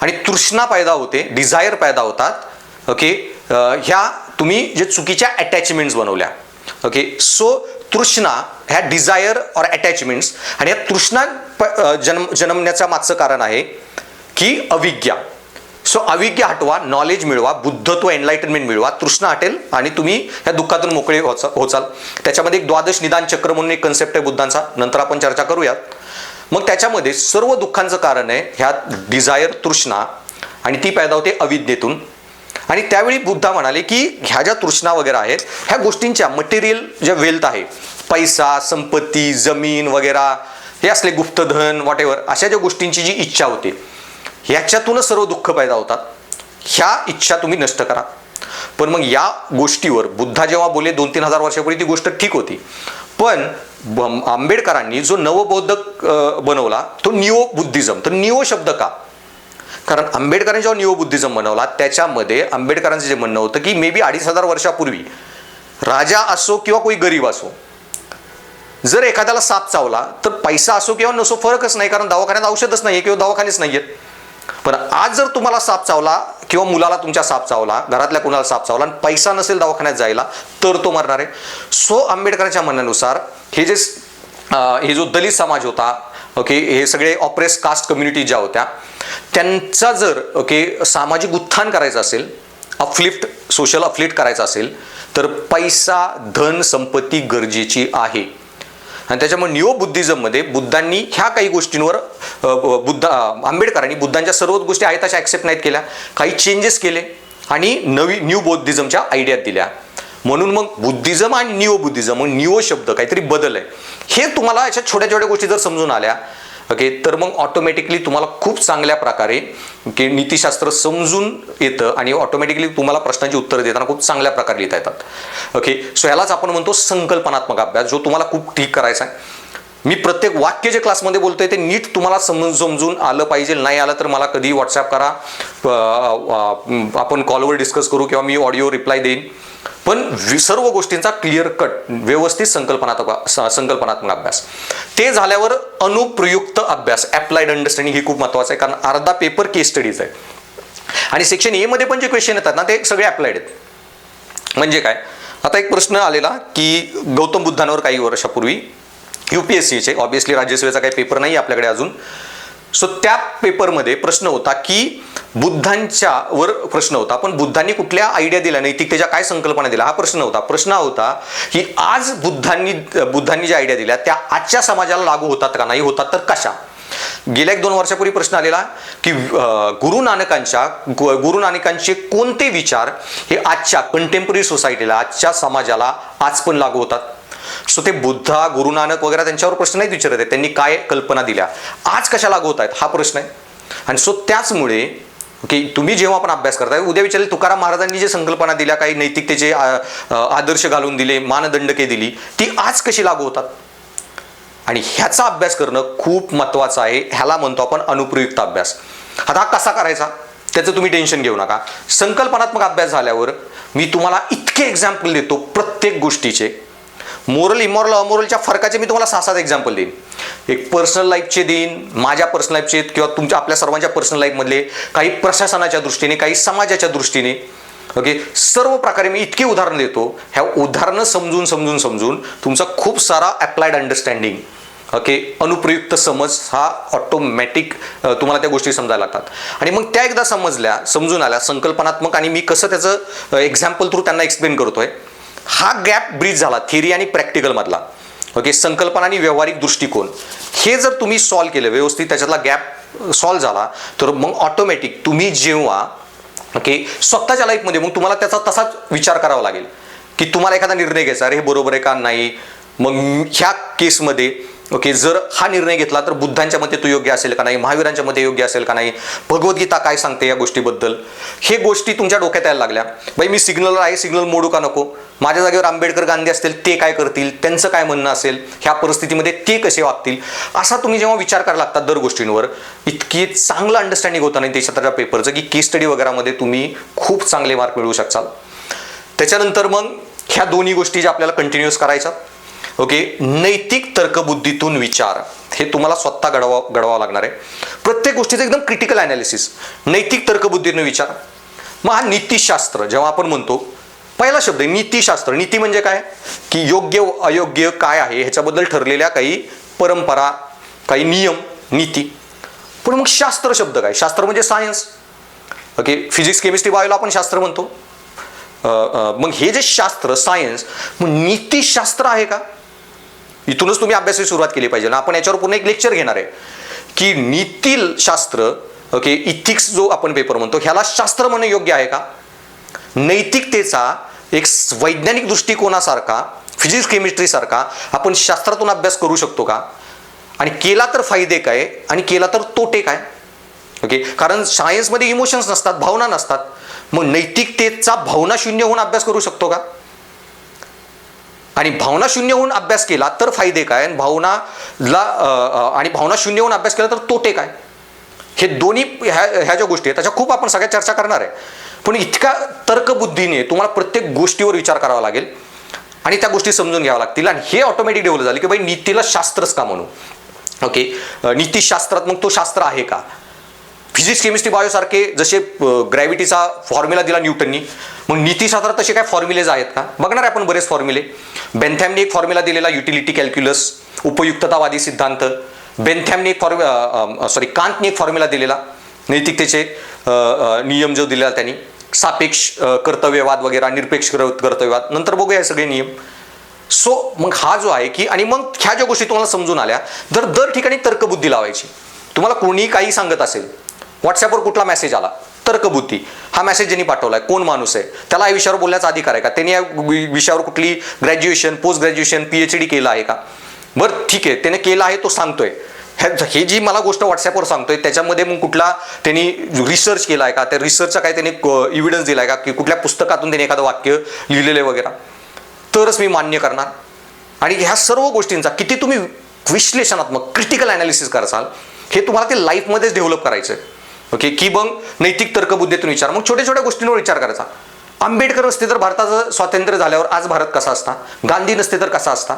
आणि तृष्णा पैदा होते, डिझायर पैदा होतात. ओके, ह्या तुम्ही जे चुकीच्या अटॅचमेंट्स बनवल्या. ओके, सो तृष्णा ह्या डिझायर ऑर अटॅचमेंट्स, आणि या तृष्णा जन्मण्याचं मागचं कारण आहे की अविद्या. सो अविद्या हटवा, नॉलेज मिळवा, बुद्धत्व एनलाइटनमेंट मिळवा, तृष्णा हटेल आणि तुम्ही ह्या दुःखातून मोकळे होचाल. त्याच्यामध्ये एक द्वादश निदान चक्र म्हणून एक कन्सेप्ट आहे बुद्धांचा, नंतर आपण चर्चा करूयात. मग त्याच्यामध्ये सर्व दुःखांचं कारण आहे ह्या डिझायर, तृष्णा, आणि ती पैदा होते अविद्येतून. आणि त्यावेळी बुद्धा म्हणाले की ह्या ज्या तृष्णा वगैरे आहेत ह्या गोष्टींच्या मटेरियल ज्या वेल्थ आहे, पैसा, संपत्ती, जमीन वगैरे, हे असले गुप्तधन वॉटेवर, अशा ज्या गोष्टींची जी इच्छा होते ह्याच्यातूनच सर्व दुःख पैदा होतात. ह्या इच्छा तुम्ही नष्ट करा. पण मग या गोष्टीवर बुद्धा जेव्हा बोलले 2-3 हजार वर्षापूर्वी ती गोष्ट ठीक होती, पण आंबेडकरांनी जो नवबौद्ध बनवला तो निओ बुद्धिझम. तर निओ शब्द का, कारण आंबेडकरांनी जेव्हा निओ बुद्धिझम बनवला त्याच्यामध्ये आंबेडकरांचं जे म्हणणं होतं की मे बी 2500 वर्षापूर्वी राजा असो किंवा कोणी गरीब असो, जर एखाद्याला साप चावला तर पैसा असो किंवा नसो फरकच नाही, कारण दवाखान्यात औषधच नाहीये किंवा दवाखानेच नाहीयेत. पण आज जर तुम्हाला साप चावला किंवा मुलाला तुमच्या साप चावला, घरातल्या कुणाला साप चावला आणि पैसा नसेल दवाखान्यात जायला, तर तो मरणार आहे. सो आंबेडकरांच्या म्हणण्यानुसार हे जो दलित समाज होता, ओके, हे सगळे ऑप्रेस कास्ट कम्युनिटी ज्या होत्या, त्यांचा जर सामाजिक उत्थान करायचं असेल, सोशल अपलिफ्ट करायचं असेल, तर पैसा, धन, संपत्ती गरजेची आहे. आणि त्याच्यामुळे निओ बुद्धिझममध्ये बुद्धांनी ह्या काही गोष्टींवर आंबेडकरांनी बुद्धांच्या सर्व गोष्टी आहेत अशा ॲक्सेप्ट नाहीत केल्या, काही चेंजेस केले आणि न्यू बुद्धिझमच्या आयडिया दिल्या. म्हणून मग बुद्धिझम आणि निओ बुद्धिझम, निओ शब्द काहीतरी बदल आहे, हे तुम्हाला अशा छोट्या छोट्या गोष्टी जर समजून आल्या, ओके, तर मग ऑटोमॅटिकली तुम्हाला खूप चांगल्या प्रकारे नीतिशास्त्र समजून येतं आणि ऑटोमॅटिकली तुम्हाला प्रश्नांची उत्तरं देताना खूप चांगल्या प्रकारे लिहिता येतात. ओके, सो ह्यालाच आपण म्हणतो संकल्पनात्मक अभ्यास, जो तुम्हाला खूप ठीक करायचा आहे. मी प्रत्येक वाक्य जे क्लासमध्ये बोलतोय ते नीट तुम्हाला समजून आलं पाहिजे. नाही आलं तर मला कधी व्हॉट्सॲप करा, आपण कॉलवर डिस्कस करू किंवा मी ऑडिओ रिप्लाय देईन. पण सर्व गोष्टींचा क्लिअर कट व्यवस्थित संकल्पनात्मक अभ्यास. ते झाल्यावर अनुप्रयुक्त अभ्यास, अप्लाइड अंडरस्टँडिंग, हे खूप महत्त्वाचं आहे, कारण अर्धा पेपर केस स्टडीज आहे. आणि सेक्शन ए मध्ये पण जे क्वेश्चन येतात ना ते सगळे अप्लाइड आहेत. म्हणजे काय, आता एक प्रश्न आलेला की गौतम बुद्धांवर काही वर्षापूर्वी UPSCचे, ऑब्व्हियसली राज्यसेवेचा काही पेपर नाही आपल्याकडे अजून. सो त्या पेपरमध्ये प्रश्न होता की बुद्धांच्यावर प्रश्न होता, पण बुद्धांनी कुठल्या आयडिया दिल्या, नैतिकतेच्या काय संकल्पना दिल्या, हा प्रश्न होता. प्रश्न होता की आज बुद्धांनी ज्या आयडिया दिल्या त्या आजच्या समाजाला लागू होतात का, नाही होतात तर कशा. गेल्या 1-2 वर्षापूर्वी प्रश्न आलेला की गुरु नानकांचे कोणते विचार हे आजच्या कंटेम्पररी सोसायटीला, आजच्या समाजाला आज पण लागू होतात. सो ते बुद्धा, गुरु नानक वगैरे त्यांच्यावर प्रश्न नाही विचारत आहे, त्यांनी काय कल्पना दिल्या, आज कशा लागू होत आहेत, हा प्रश्न आहे. आणि सो त्याचमुळे की तुम्ही जेव्हा आपण अभ्यास करताय, उद्या विचारले तुकाराम महाराजांनी जे संकल्पना दिल्या, काही नैतिकतेचे आदर्श घालून दिले, मानदंडके दिली, ती आज कशी लागू होतात. आणि ह्याचा अभ्यास करणं खूप महत्त्वाचं आहे. ह्याला म्हणतो आपण अनुप्रयुक्त अभ्यास. आता हा कसा करायचा त्याचं तुम्ही टेन्शन घेऊ नका. संकल्पनात्मक अभ्यास झाल्यावर मी तुम्हाला इतके एक्झाम्पल देतो प्रत्येक गोष्टीचे, मोरल, इमोरल, अमोरलच्या फरकाचे मी तुम्हाला 6-7 एक्झाम्पल देईन. एक पर्सनल लाईफचे देईन, माझ्या पर्सनल लाईफचे, किंवा तुमच्या आपल्या सर्वांच्या पर्सनल लाईफमधले, काही प्रशासनाच्या दृष्टीने, काही समाजाच्या दृष्टीने. ओके, सर्व प्रकारे मी इतके उदाहरण देतो. ह्या उदाहरणं समजून तुमचा खूप सारा अप्लाइड अंडरस्टँडिंग, ओके, अनुप्रयुक्त समज हा ऑटोमॅटिक तुम्हाला त्या गोष्टी समजायला लागतात. आणि मग त्या एकदा समजून आल्या संकल्पनात्मक, आणि मी कसं त्याचं एक्झाम्पल थ्रू त्यांना एक्सप्लेन करतोय, हा गॅप ब्रिज झाला थिअरी आणि प्रॅक्टिकल मधला. ओके, संकल्पना आणि व्यावहारिक दृष्टिकोन, हे जर तुम्ही सॉल्व्ह केलं व्यवस्थित, त्याच्यातला गॅप सॉल्व्ह झाला, तर मग ऑटोमॅटिक तुम्ही जेव्हा ओके स्वतःच्या लाईफमध्ये मग तुम्हाला त्याचा तसाच विचार करावा लागेल की तुम्हाला एखादा निर्णय घ्यायचा, अरे हे बरोबर आहे का नाही. मग ह्या केसमध्ये ओके जर हा निर्णय घेतला तर बुद्धांच्या मते तो योग्य असेल का नाही, महावीरांच्या मते योग्य असेल का नाही, भगवद्गीता काय सांगते या गोष्टीबद्दल. हे गोष्टी तुमच्या डोक्यात यायला लागल्या, बाई मी सिग्नल आहे, सिग्नल मोडू का नको, माझ्या जागेवर आंबेडकर, गांधी असतील, ते काय करतील, त्यांचं काय म्हणणं असेल, ह्या परिस्थितीमध्ये ते कसे वागतील. असा तुम्ही जेव्हा विचार करायला लागतात दर गोष्टींवर, इतकी चांगलं अंडरस्टँडिंग होतं नाही त्याच्या पेपरचं की केस स्टडी वगैरेमध्ये तुम्ही खूप चांगले मार्क मिळवू शकाल. त्याच्यानंतर मग ह्या दोन्ही गोष्टी ज्या आपल्याला कंटिन्यूअस करायच्या. ओके, नैतिक तर्कबुद्धीतून विचार, हे तुम्हाला स्वतः घडवावं लागणार आहे. प्रत्येक गोष्टीचं एकदम क्रिटिकल ॲनालिसिस, नैतिक तर्कबुद्धीतून विचार. मग हा नीतिशास्त्र जेव्हा आपण म्हणतो, पहिला शब्द आहे नीतिशास्त्र. नीती म्हणजे काय की योग्य अयोग्य काय आहे ह्याच्याबद्दल ठरलेल्या काही परंपरा, काही नियम, नीती. पण मग शास्त्र शब्द काय, शास्त्र म्हणजे सायन्स. ओके, फिजिक्स, केमिस्ट्री, बायोला आपण शास्त्र म्हणतो. मग हे जे शास्त्र, सायन्स, मग नीतिशास्त्र आहे का. इथूनच तुम्ही अभ्यासाची सुरुवात केली पाहिजे ना. आपण याच्यावर पूर्ण एक लेक्चर घेणार आहे की नीतिशास्त्र, ओके, इथिक्स जो आपण पेपर म्हणतो, ह्याला शास्त्र म्हणणं योग्य आहे का. नैतिकतेचा एक वैज्ञानिक दृष्टिकोनासारखा, फिजिक्स केमिस्ट्री सारखा आपण शास्त्रातून अभ्यास करू शकतो का. आणि केला तर फायदे काय आणि केला तर तोटे काय. ओके, कारण सायन्समध्ये इमोशन्स नसतात, भावना नसतात. मग नैतिकतेचा भावना शून्य होऊन अभ्यास करू शकतो का. आणि भावना शून्य होऊन अभ्यास केला तर फायदे काय, आणि भावना शून्य होऊन अभ्यास केला तर तोटे काय. हे दोन्ही ह्या ज्या गोष्टी आहेत त्याच्या खूप आपण सगळ्या चर्चा करणार आहे. पण इतक्या तर्कबुद्धीने तुम्हाला प्रत्येक गोष्टीवर विचार करावा लागेल आणि त्या गोष्टी समजून घ्याव्या लागतील. आणि हे ऑटोमॅटिक डेव्हलप झाले की बाई नीतीला शास्त्रच का म्हणू. ओके, नीतिशास्त्रात मग तो शास्त्र आहे का. फिजिक्स, केमिस्ट्री, बायो सारखे जसे ग्रॅव्हिटीचा फॉर्म्युला दिला न्यूटननी, मग नीतिशास्त्रात तसे काय फॉर्म्युलेज आहेत का. बघणार आहे आपण बरेच फॉर्म्युले. बेनथॅमने एक फॉर्म्युला दिलेला, युटिलिटी कॅल्क्युलस, उपयुक्ततावादी सिद्धांत. बेनथॅमने एक कांतने एक फॉर्म्युला दिलेला, नैतिकतेचे नियम जो दिलेला त्यांनी, सापेक्ष कर्तव्यवाद वगैरे, निरपेक्ष कर्तव्यवाद. नंतर बघूया हे सगळे नियम. सो मग हा जो आहे की, आणि मग ह्या ज्या गोष्टी तुम्हाला समजून आल्या, दर ठिकाणी तर्कबुद्धी लावायची. तुम्हाला कोणी काही सांगत असेल, व्हॉट्सॲपवर कुठला मेसेज आला, तर्कबुद्धी, हा मेसेज ज्यांनी पाठवलाय, कोण माणूस आहे, त्याला या विषयावर बोलण्याचा अधिकार आहे का, त्यांनी या विषयावर कुठली ग्रॅज्युएशन, पोस्ट ग्रॅज्युएशन, PhD केलं आहे का. बरं ठीक आहे, त्याने केलं आहे, तो सांगतोय. हे जी मला गोष्ट व्हॉट्सॲपवर सांगतोय त्याच्यामध्ये मग कुठला त्यांनी रिसर्च केला आहे का, त्या रिसर्चचा काय त्याने इव्हिडन्स दिला आहे का, की कुठल्या पुस्तकातून त्याने एखादं वाक्य लिहिलेलं आहे वगैरे, तरच मी मान्य करणार. आणि ह्या सर्व गोष्टींचा किती तुम्ही विश्लेषणात्मक क्रिटिकल ॲनालिसिस कराल, हे तुम्हाला ते लाईफमध्येच डेव्हलप करायचं आहे. ओके, की मग नैतिक तर्कबुद्धीतून विचार, मग छोट्या छोट्या गोष्टींवर विचार करायचा. आंबेडकर नसते तर भारताचं स्वातंत्र्य झाल्यावर आज भारत कसा असता, गांधी नसते तर कसा असता.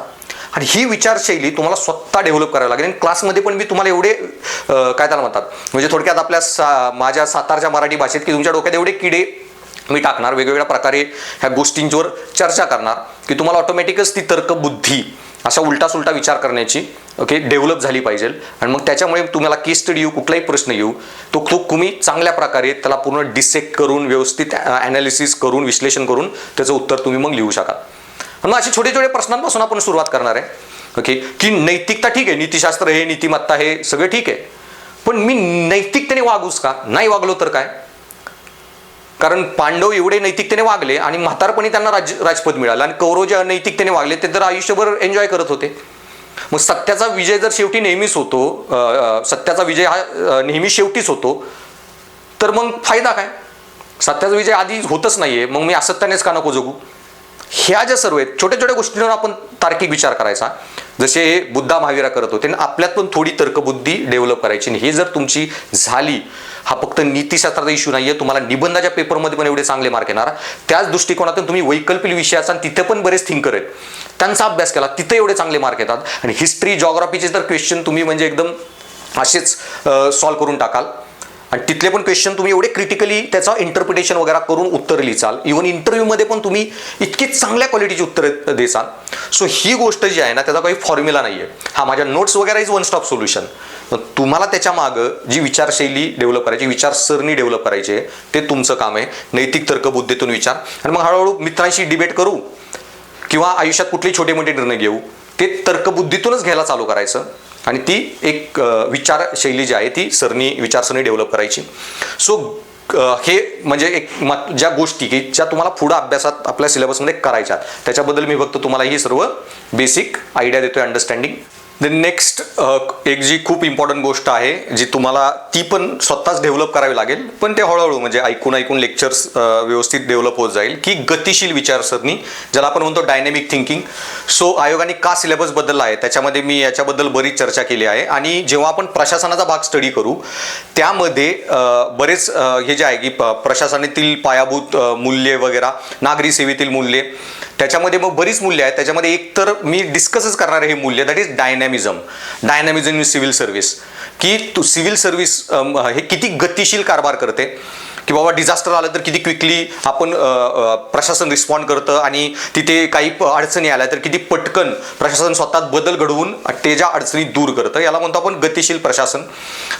आणि ही विचारशैली तुम्हाला स्वतः डेव्हलप करावी लागेल. आणि क्लासमध्ये पण मी तुम्हाला एवढे काय त्याला म्हणतात, म्हणजे थोडक्यात आपल्या माझ्या सातारच्या मराठी भाषेत, की तुमच्या डोक्यात एवढे किडे मी टाकणार, वेगवेगळ्या प्रकारे ह्या गोष्टींवर चर्चा करणार, की तुम्हाला ऑटोमॅटिकच ती तर्कबुद्धी अशा उलटा सुलटा विचार करण्याची ओके डेव्हलप झाली पाहिजे. आणि मग त्याच्यामुळे तुम्हाला केस स्टडी येऊ, कुठलाही प्रश्न येऊ, तो तुम्ही चांगल्या प्रकारे त्याला पूर्ण डिसेक्ट करून, व्यवस्थित ॲनालिसिस करून, विश्लेषण करून त्याचं उत्तर तुम्ही मग लिहू शकाल. मग असे छोटे छोटे प्रश्नांपासून आपण सुरुवात करणार आहे. ओके, की नैतिकता ठीक आहे, नीतिशास्त्र हे, नीतिमत्ता हे सगळं ठीक आहे, पण मी नैतिकतेने वागूच का, नाही वागलो तर काय. कारण पांडव एवढे नैतिकतेने वागले आणि म्हातारपणी त्यांना राजपद मिळालं, आणि कौरव जे अनैतिकतेने वागले ते तर आयुष्यभर एन्जॉय करत होते. मग सत्याचा विजय जर शेवटी नेहमीच होतो, सत्याचा विजय हा नेहमी शेवटीच होतो, तर मग फायदा काय. सत्याचा विजय आधी होतच नाहीये, मग मी असत्यानेच का नको जगू. ह्या ज्या सर्व आहेत छोट्या छोट्या गोष्टींवर आपण तार्किक विचार करायचा, जसे हे बुद्धा महावीरा करत होते. आपल्यात पण थोडी तर्कबुद्धी डेव्हलप करायची. हे जर तुमची झाली, हा फक्त नीतिशास्त्राचा इश्यू नाहीये, तुम्हाला निबंधाच्या पेपरमध्ये पण एवढे चांगले मार्क येणार. त्याच दृष्टिकोनातून तुम्ही वैकल्पिक विषयाचा, आणि तिथे पण बरेच थिंकर आहेत, त्यांचा अभ्यास केला, तिथे एवढे चांगले मार्क येतात. आणि हिस्ट्री, जॉग्राफीचे तर क्वेश्चन तुम्ही म्हणजे एकदम असेच सॉल्व्ह करून टाकाल. आणि तिथले पण क्वेश्चन तुम्ही एवढे क्रिटिकली त्याचा इंटरप्रिटेशन वगैरे करून उत्तर लिहिचाल. इव्हन इंटरव्ह्यूमध्ये पण तुम्ही इतकी चांगल्या क्वालिटीची उत्तरं देसाल. सो ही गोष्ट जी आहे ना, त्याचा काही फॉर्म्युला नाही आहे. हा माझ्या नोट्स वगैरे इज वन स्टॉप सोल्युशन. तुम्हाला त्याच्या मागं जी विचारशैली डेव्हलप करायची, विचारसरणी डेव्हलप करायची आहे, ते तुमचं काम आहे. नैतिक तर्कबुद्धीतून विचार, आणि मग हळूहळू मित्रांशी डिबेट करू किंवा आयुष्यात कुठले छोटे मोठे निर्णय घेऊ, ते तर्कबुद्धीतूनच घ्यायला चालू करायचं. आणि ती एक विचारशैली जी आहे ती विचारसरणी डेव्हलप करायची. सो हे म्हणजे एक ज्या गोष्टी की ज्या तुम्हाला पुढं अभ्यासात आपल्या सिलेबसमध्ये करायच्या, त्याच्याबद्दल मी फक्त तुम्हाला ही सर्व बेसिक आयडिया देतोय, अंडरस्टँडिंग. द नेक्स्ट एक जी खूप इम्पॉर्टंट गोष्ट आहे, जी तुम्हाला ती पण स्वतःच डेव्हलप करावी लागेल, पण ते हळूहळू म्हणजे ऐकून लेक्चर्स व्यवस्थित डेव्हलप होत जाईल, की गतिशील विचारसरणी, ज्याला आपण म्हणतो डायनॅमिक थिंकिंग. सो आयोगाने का सिलेबस बदलला आहे, त्याच्यामध्ये मी याच्याबद्दल बरीच चर्चा केली आहे. आणि जेव्हा आपण प्रशासनाचा भाग स्टडी करू, त्यामध्ये बरेच हे जे आहे की प्रशासनातील पायाभूत मूल्ये वगैरे, नागरी सेवेतील मूल्ये, त्याच्यामध्ये मग बरीच मूल्य आहेत. त्याच्यामध्ये एक तर मी डिस्कसच करणार आहे हे मूल्य, that is dynamism in civil service. की सिव्हिल सर्व्हिस हे किती गतिशील कारभार करते, की बाबा डिझास्टर आलं तर किती क्विकली आपण प्रशासन रिस्पॉन्ड करतं, आणि तिथे काही अडचणी आल्या तर किती पटकन प्रशासन स्वतः बदल घडवून ते ज्या अडचणी दूर करतं, याला म्हणतो आपण गतिशील प्रशासन.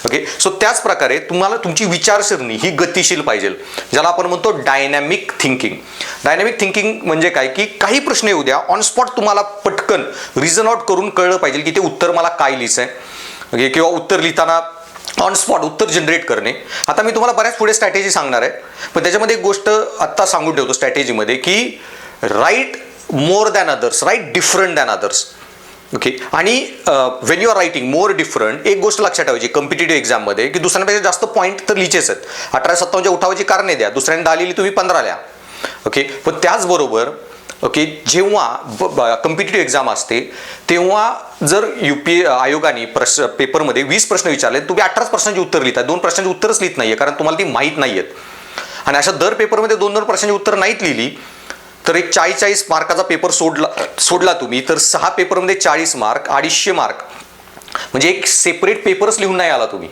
ओके, सो त्याच प्रकारे तुम्हाला तुमची विचारसरणी ही गतिशील पाहिजे, ज्याला आपण म्हणतो डायनॅमिक थिंकिंग. डायनॅमिक थिंकिंग म्हणजे काय, की काही प्रश्न येऊ द्या, ऑन स्पॉट तुम्हाला पटकन रिझन आउट करून कळलं पाहिजे की ते उत्तर मला काय लिहायचं आहे, किंवा उत्तर लिहिताना ऑन स्पॉट उत्तर जनरेट करणे. आता मी तुम्हाला बऱ्याच पुढे स्ट्रॅटेजी सांगणार आहे, पण त्याच्यामध्ये एक गोष्ट आत्ता सांगून ठेवतो स्ट्रॅटेजीमध्ये, की write more than others, write different than others. Okay, आणि when you are writing more different, एक गोष्ट लक्षात ठेवायची कॉम्पिटेटिव्ह एक्झाममध्ये, की दुसऱ्यांपेक्षा जास्त पॉईंट तर लिहायचेच आहेत. 1857 उठावाची कारणे द्या, दुसऱ्याने 10 लिहिली, तुम्ही 15 लिहा. ओके, पण त्याचबरोबर ओके, जेव्हा कॉम्पिटेटिव्ह एक्झाम असते तेव्हा जर आयोगाने पेपरमध्ये 20 प्रश्न विचारले, तुम्ही 18 प्रश्नांची उत्तर लिहिता, 2 प्रश्नांची उत्तरच लिहित नाहीये, कारण तुम्हाला ती माहीत नाहीयेत. आणि अशा दर पेपरमध्ये 2-2 प्रश्नांची उत्तर नाहीत लिहिली तर एक 40-40 मार्काचा पेपर सोडला तुम्ही, तर 6 पेपरमध्ये 40 मार्क, 250 मार्क, म्हणजे एक सेपरेट पेपरच लिहून नाही आला तुम्ही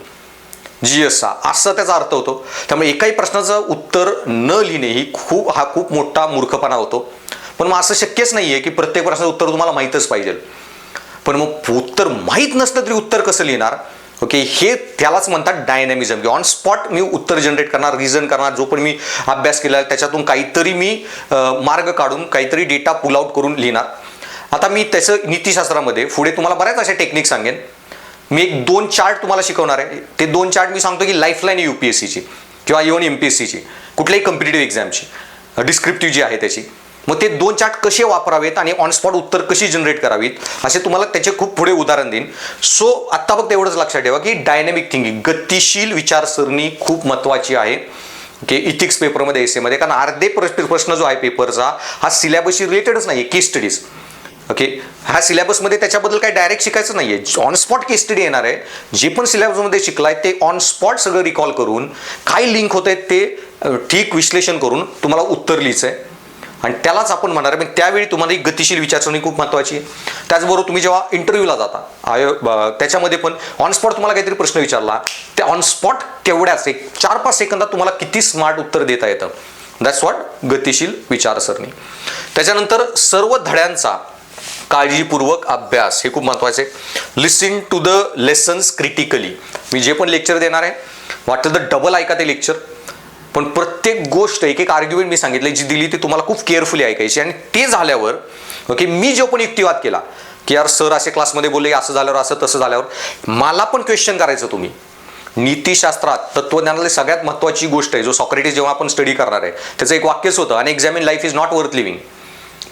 GS असा त्याचा अर्थ होतो. त्यामुळे एकाही प्रश्नाचं उत्तर न लिहिणे ही हा खूप मोठा मूर्खपणा होतो. पण मग असं शक्यच नाहीये की प्रत्येक प्रश्नाचं उत्तर तुम्हाला माहीतच पाहिजे. पण मग उत्तर माहीत नसलं तरी उत्तर कसं लिहिणार. ओके, हे त्यालाच म्हणतात डायनॅमिझम, की ऑन स्पॉट मी उत्तर जनरेट करणार, रिझन करणार, जो पण मी अभ्यास केला त्याच्यातून काहीतरी मी मार्ग काढून काहीतरी डेटा पुल आउट करून लिहिणार. आता मी त्याचं नीतिशास्त्रामध्ये पुढे तुम्हाला बऱ्याच अशा टेक्निक सांगेन. मी 2 चार्ट तुम्हाला शिकवणार आहे. ते 2 चार्ट मी सांगतो की लाईफलाईन UPSCची किंवा इव्हन MPSCची, कुठल्याही कॉम्पिटेटिव्ह एक्झामची डिस्क्रिप्टिव्ह जी आहे त्याची. मग ते 2 चार्ट कसे वापरावेत आणि ऑन स्पॉट उत्तर कशी जनरेट करावीत, असे तुम्हाला त्याचे खूप पुढे उदाहरण देईन. सो आत्ता फक्त एवढंच लक्षात ठेवा की डायनॅमिक थिंकिंग, गतिशील विचारसरणी खूप महत्त्वाची आहे. ओके, इथिक्स पेपरमध्ये, एसेमध्ये, कारण अर्धे प्रश्न जो आहे पेपरचा हा सिलेबसशी रिलेटेडच नाही आहे, केस स्टडीज. ओके, ह्या सिलेबसमध्ये त्याच्याबद्दल काही डायरेक्ट शिकायचं नाही आहे. ऑन स्पॉट केस स्टडी येणार आहे. जे पण सिलेबसमध्ये शिकलाय ते ऑन स्पॉट सगळं रिकॉल करून काय लिंक होत आहेत ते ठीक विश्लेषण करून तुम्हाला उत्तर लिहायचं आहे आणि त्यालाच आपण म्हणणार आहे. पण त्यावेळी तुम्हाला एक गतिशील विचारसरणी खूप महत्त्वाची आहे. त्याचबरोबर तुम्ही जेव्हा इंटरव्ह्यूला जाता त्याच्यामध्ये पण ऑन स्पॉट तुम्हाला काहीतरी प्रश्न विचारला, त्या ऑन स्पॉट तेवढ्याच एक 4-5 सेकंदात तुम्हाला किती स्मार्ट उत्तर देता येतं. दॅट्स व्हॉट गतिशील विचारसरणी. त्याच्यानंतर सर्व धड्यांचा काळजीपूर्वक अभ्यास हे खूप महत्त्वाचे आहे. लिसन टू द लेसन्स क्रिटिकली. मी जे पण लेक्चर देणार आहे वाटतं तर डबल ऐका ते लेक्चर, पण प्रत्येक गोष्ट एक एक आर्ग्युमेंट मी सांगितलं जी दिली ती तुम्हाला खूप केअरफुली ऐकायची. आणि ते झाल्यावर ओके, मी जो पण युक्तिवाद केला की यार सर असे क्लासमध्ये बोलले असं झाल्यावर असं तसं झाल्यावर मला पण क्वेश्चन करायचं. तुम्ही नीतिशास्त्रात तत्वज्ञानातली सगळ्यात महत्त्वाची गोष्ट आहे जो सॉक्रेटिस जेव्हा आपण स्टडी करणार आहे त्याचं एक वाक्यच होतं, unexamined life is not worth living.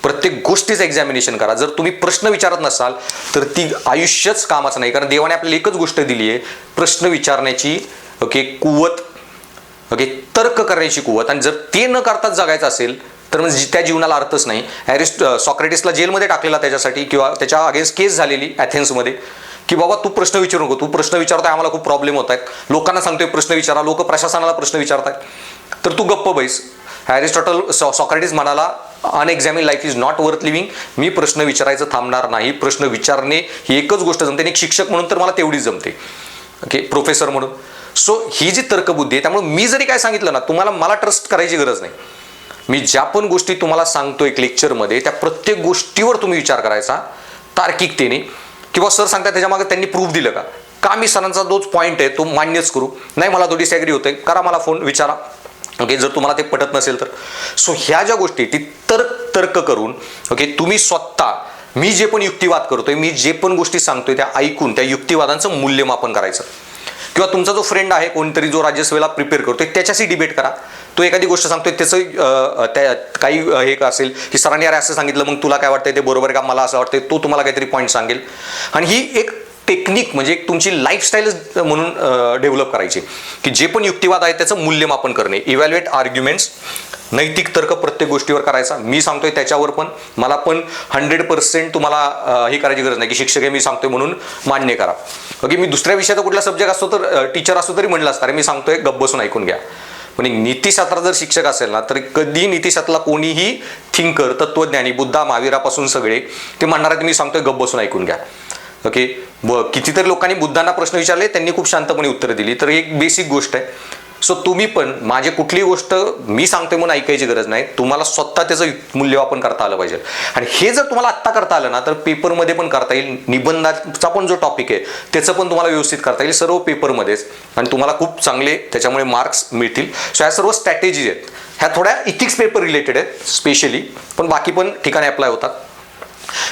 प्रत्येक गोष्टीचं एक्झामिनेशन करा. जर तुम्ही प्रश्न विचारत नसाल तर ती आयुष्यच कामाचं नाही. कारण देवाने आपल्याला एकच गोष्ट दिली आहे, प्रश्न विचारण्याची ओके कुवत, ओके तर्क करण्याची कुवत. आणि जर ते न करताच जगायचं असेल तर म्हणजे त्या जीवनाला अर्थच नाही. सॉक्रेटिसला जेलमध्ये टाकलेला त्याच्यासाठी किंवा त्याच्या अगेन्स्ट केस झालेली ॲथेन्समध्ये की बाबा तू प्रश्न विचारू नको, तू प्रश्न विचारताय आम्हाला खूप प्रॉब्लेम होत आहेत, लोकांना सांगतोय प्रश्न विचारा, लोक प्रशासनाला प्रश्न विचारतायत, तर तू गप्प बैस. सॉक्रेटिस म्हणाला unexamined life is not worth living. मी प्रश्न विचारायचं थांबणार नाही. प्रश्न विचारणे ही एकच गोष्ट जमते आणि एक शिक्षक म्हणून तर मला तेवढीच जमते, ओके प्रोफेसर म्हणून. सो ही जी तर्कबुद्धी आहे, त्यामुळे मी जरी काय सांगितलं ना तुम्हाला मला ट्रस्ट करायची गरज नाही. मी ज्या पण गोष्टी तुम्हाला सांगतो एक लेक्चरमध्ये त्या प्रत्येक गोष्टीवर तुम्ही विचार करायचा तार्किकतेने. किंवा सर सांगतात त्याच्यामागे त्यांनी प्रूफ दिलं का मी सरांचा तोच पॉईंट आहे तो मान्यच करू, नाही मला तो डिसॅग्री होतोय, करा मला फोन विचारा, ओके जर तुम्हाला ते पटत नसेल तर. सो ह्या ज्या गोष्टी ती तर्क करून ओके तुम्ही स्वतः मी जे पण युक्तिवाद करतोय, मी जे पण गोष्टी सांगतोय त्या ऐकून त्या युक्तिवादांचं मूल्यमापन करायचं. किंवा तुमचा जो फ्रेंड आहे कोणतरी जो राज्यसभेला प्रिपेअर करतोय त्याच्याशी डिबेट करा. तो एखादी गोष्ट सांगतोय त्याचं त्या काही हे असेल की सरांनी यार असं सांगितलं मग तुला काय वाटतंय ते बरोबर आहे का, मला असं वाटतंय, तो तुम्हाला काहीतरी पॉईंट सांगेल. आणि ही एक टेक्निक म्हणजे तुमची लाईफस्टाईलच म्हणून डेव्हलप करायची की जे पण युक्तिवाद आहे त्याचं मूल्यमापन करणे, इव्हॅल्युएट आर्ग्युमेंट्स, नैतिक तर्क प्रत्येक गोष्टीवर करायचा. मी सांगतोय त्याच्यावर पण मला पण 100% तुम्हाला हे करायची गरज नाही की शिक्षक आहे मी सांगतोय म्हणून मान्य करा. ओके मी दुसऱ्या विषयाचा कुठला सब्जेक्ट असतो तर टीचर असतो तरी म्हटलं असतं अरे मी सांगतोय गप्प बसून ऐकून घ्या. पण एक नीतिशास्त्रात जर शिक्षक असेल ना तर कधी नीतिशास्त्राला कोणीही थिंकर तत्वज्ञानी बुद्धा महावीरापासून सगळे ते म्हणणार आहेत मी सांगतोय गप्प बसून ऐकून घ्या. ओके कितीतरी लोकांनी बुद्धांना प्रश्न विचारले त्यांनी खूप शांतपणे उत्तरं दिली. तर एक बेसिक गोष्ट आहे. सो तुम्ही पण माझी कुठलीही गोष्ट मी सांगतोय म्हणून ऐकायची गरज नाही, तुम्हाला स्वतः त्याचं मूल्यमापन करता आलं पाहिजे. आणि हे जर तुम्हाला आत्ता करता आलं ना तर पेपरमध्ये पण करता येईल. निबंधाचा पण जो टॉपिक आहे त्याचं पण तुम्हाला व्यवस्थित करता येईल सर्व पेपरमध्येच आणि तुम्हाला खूप चांगले त्याच्यामुळे मार्क्स मिळतील. सो ह्या सर्व स्ट्रॅटेजीज आहेत ह्या थोड्या इथिक्स पेपर रिलेटेड आहेत स्पेशली, पण बाकी पण ठिकाणी अप्लाय होतात.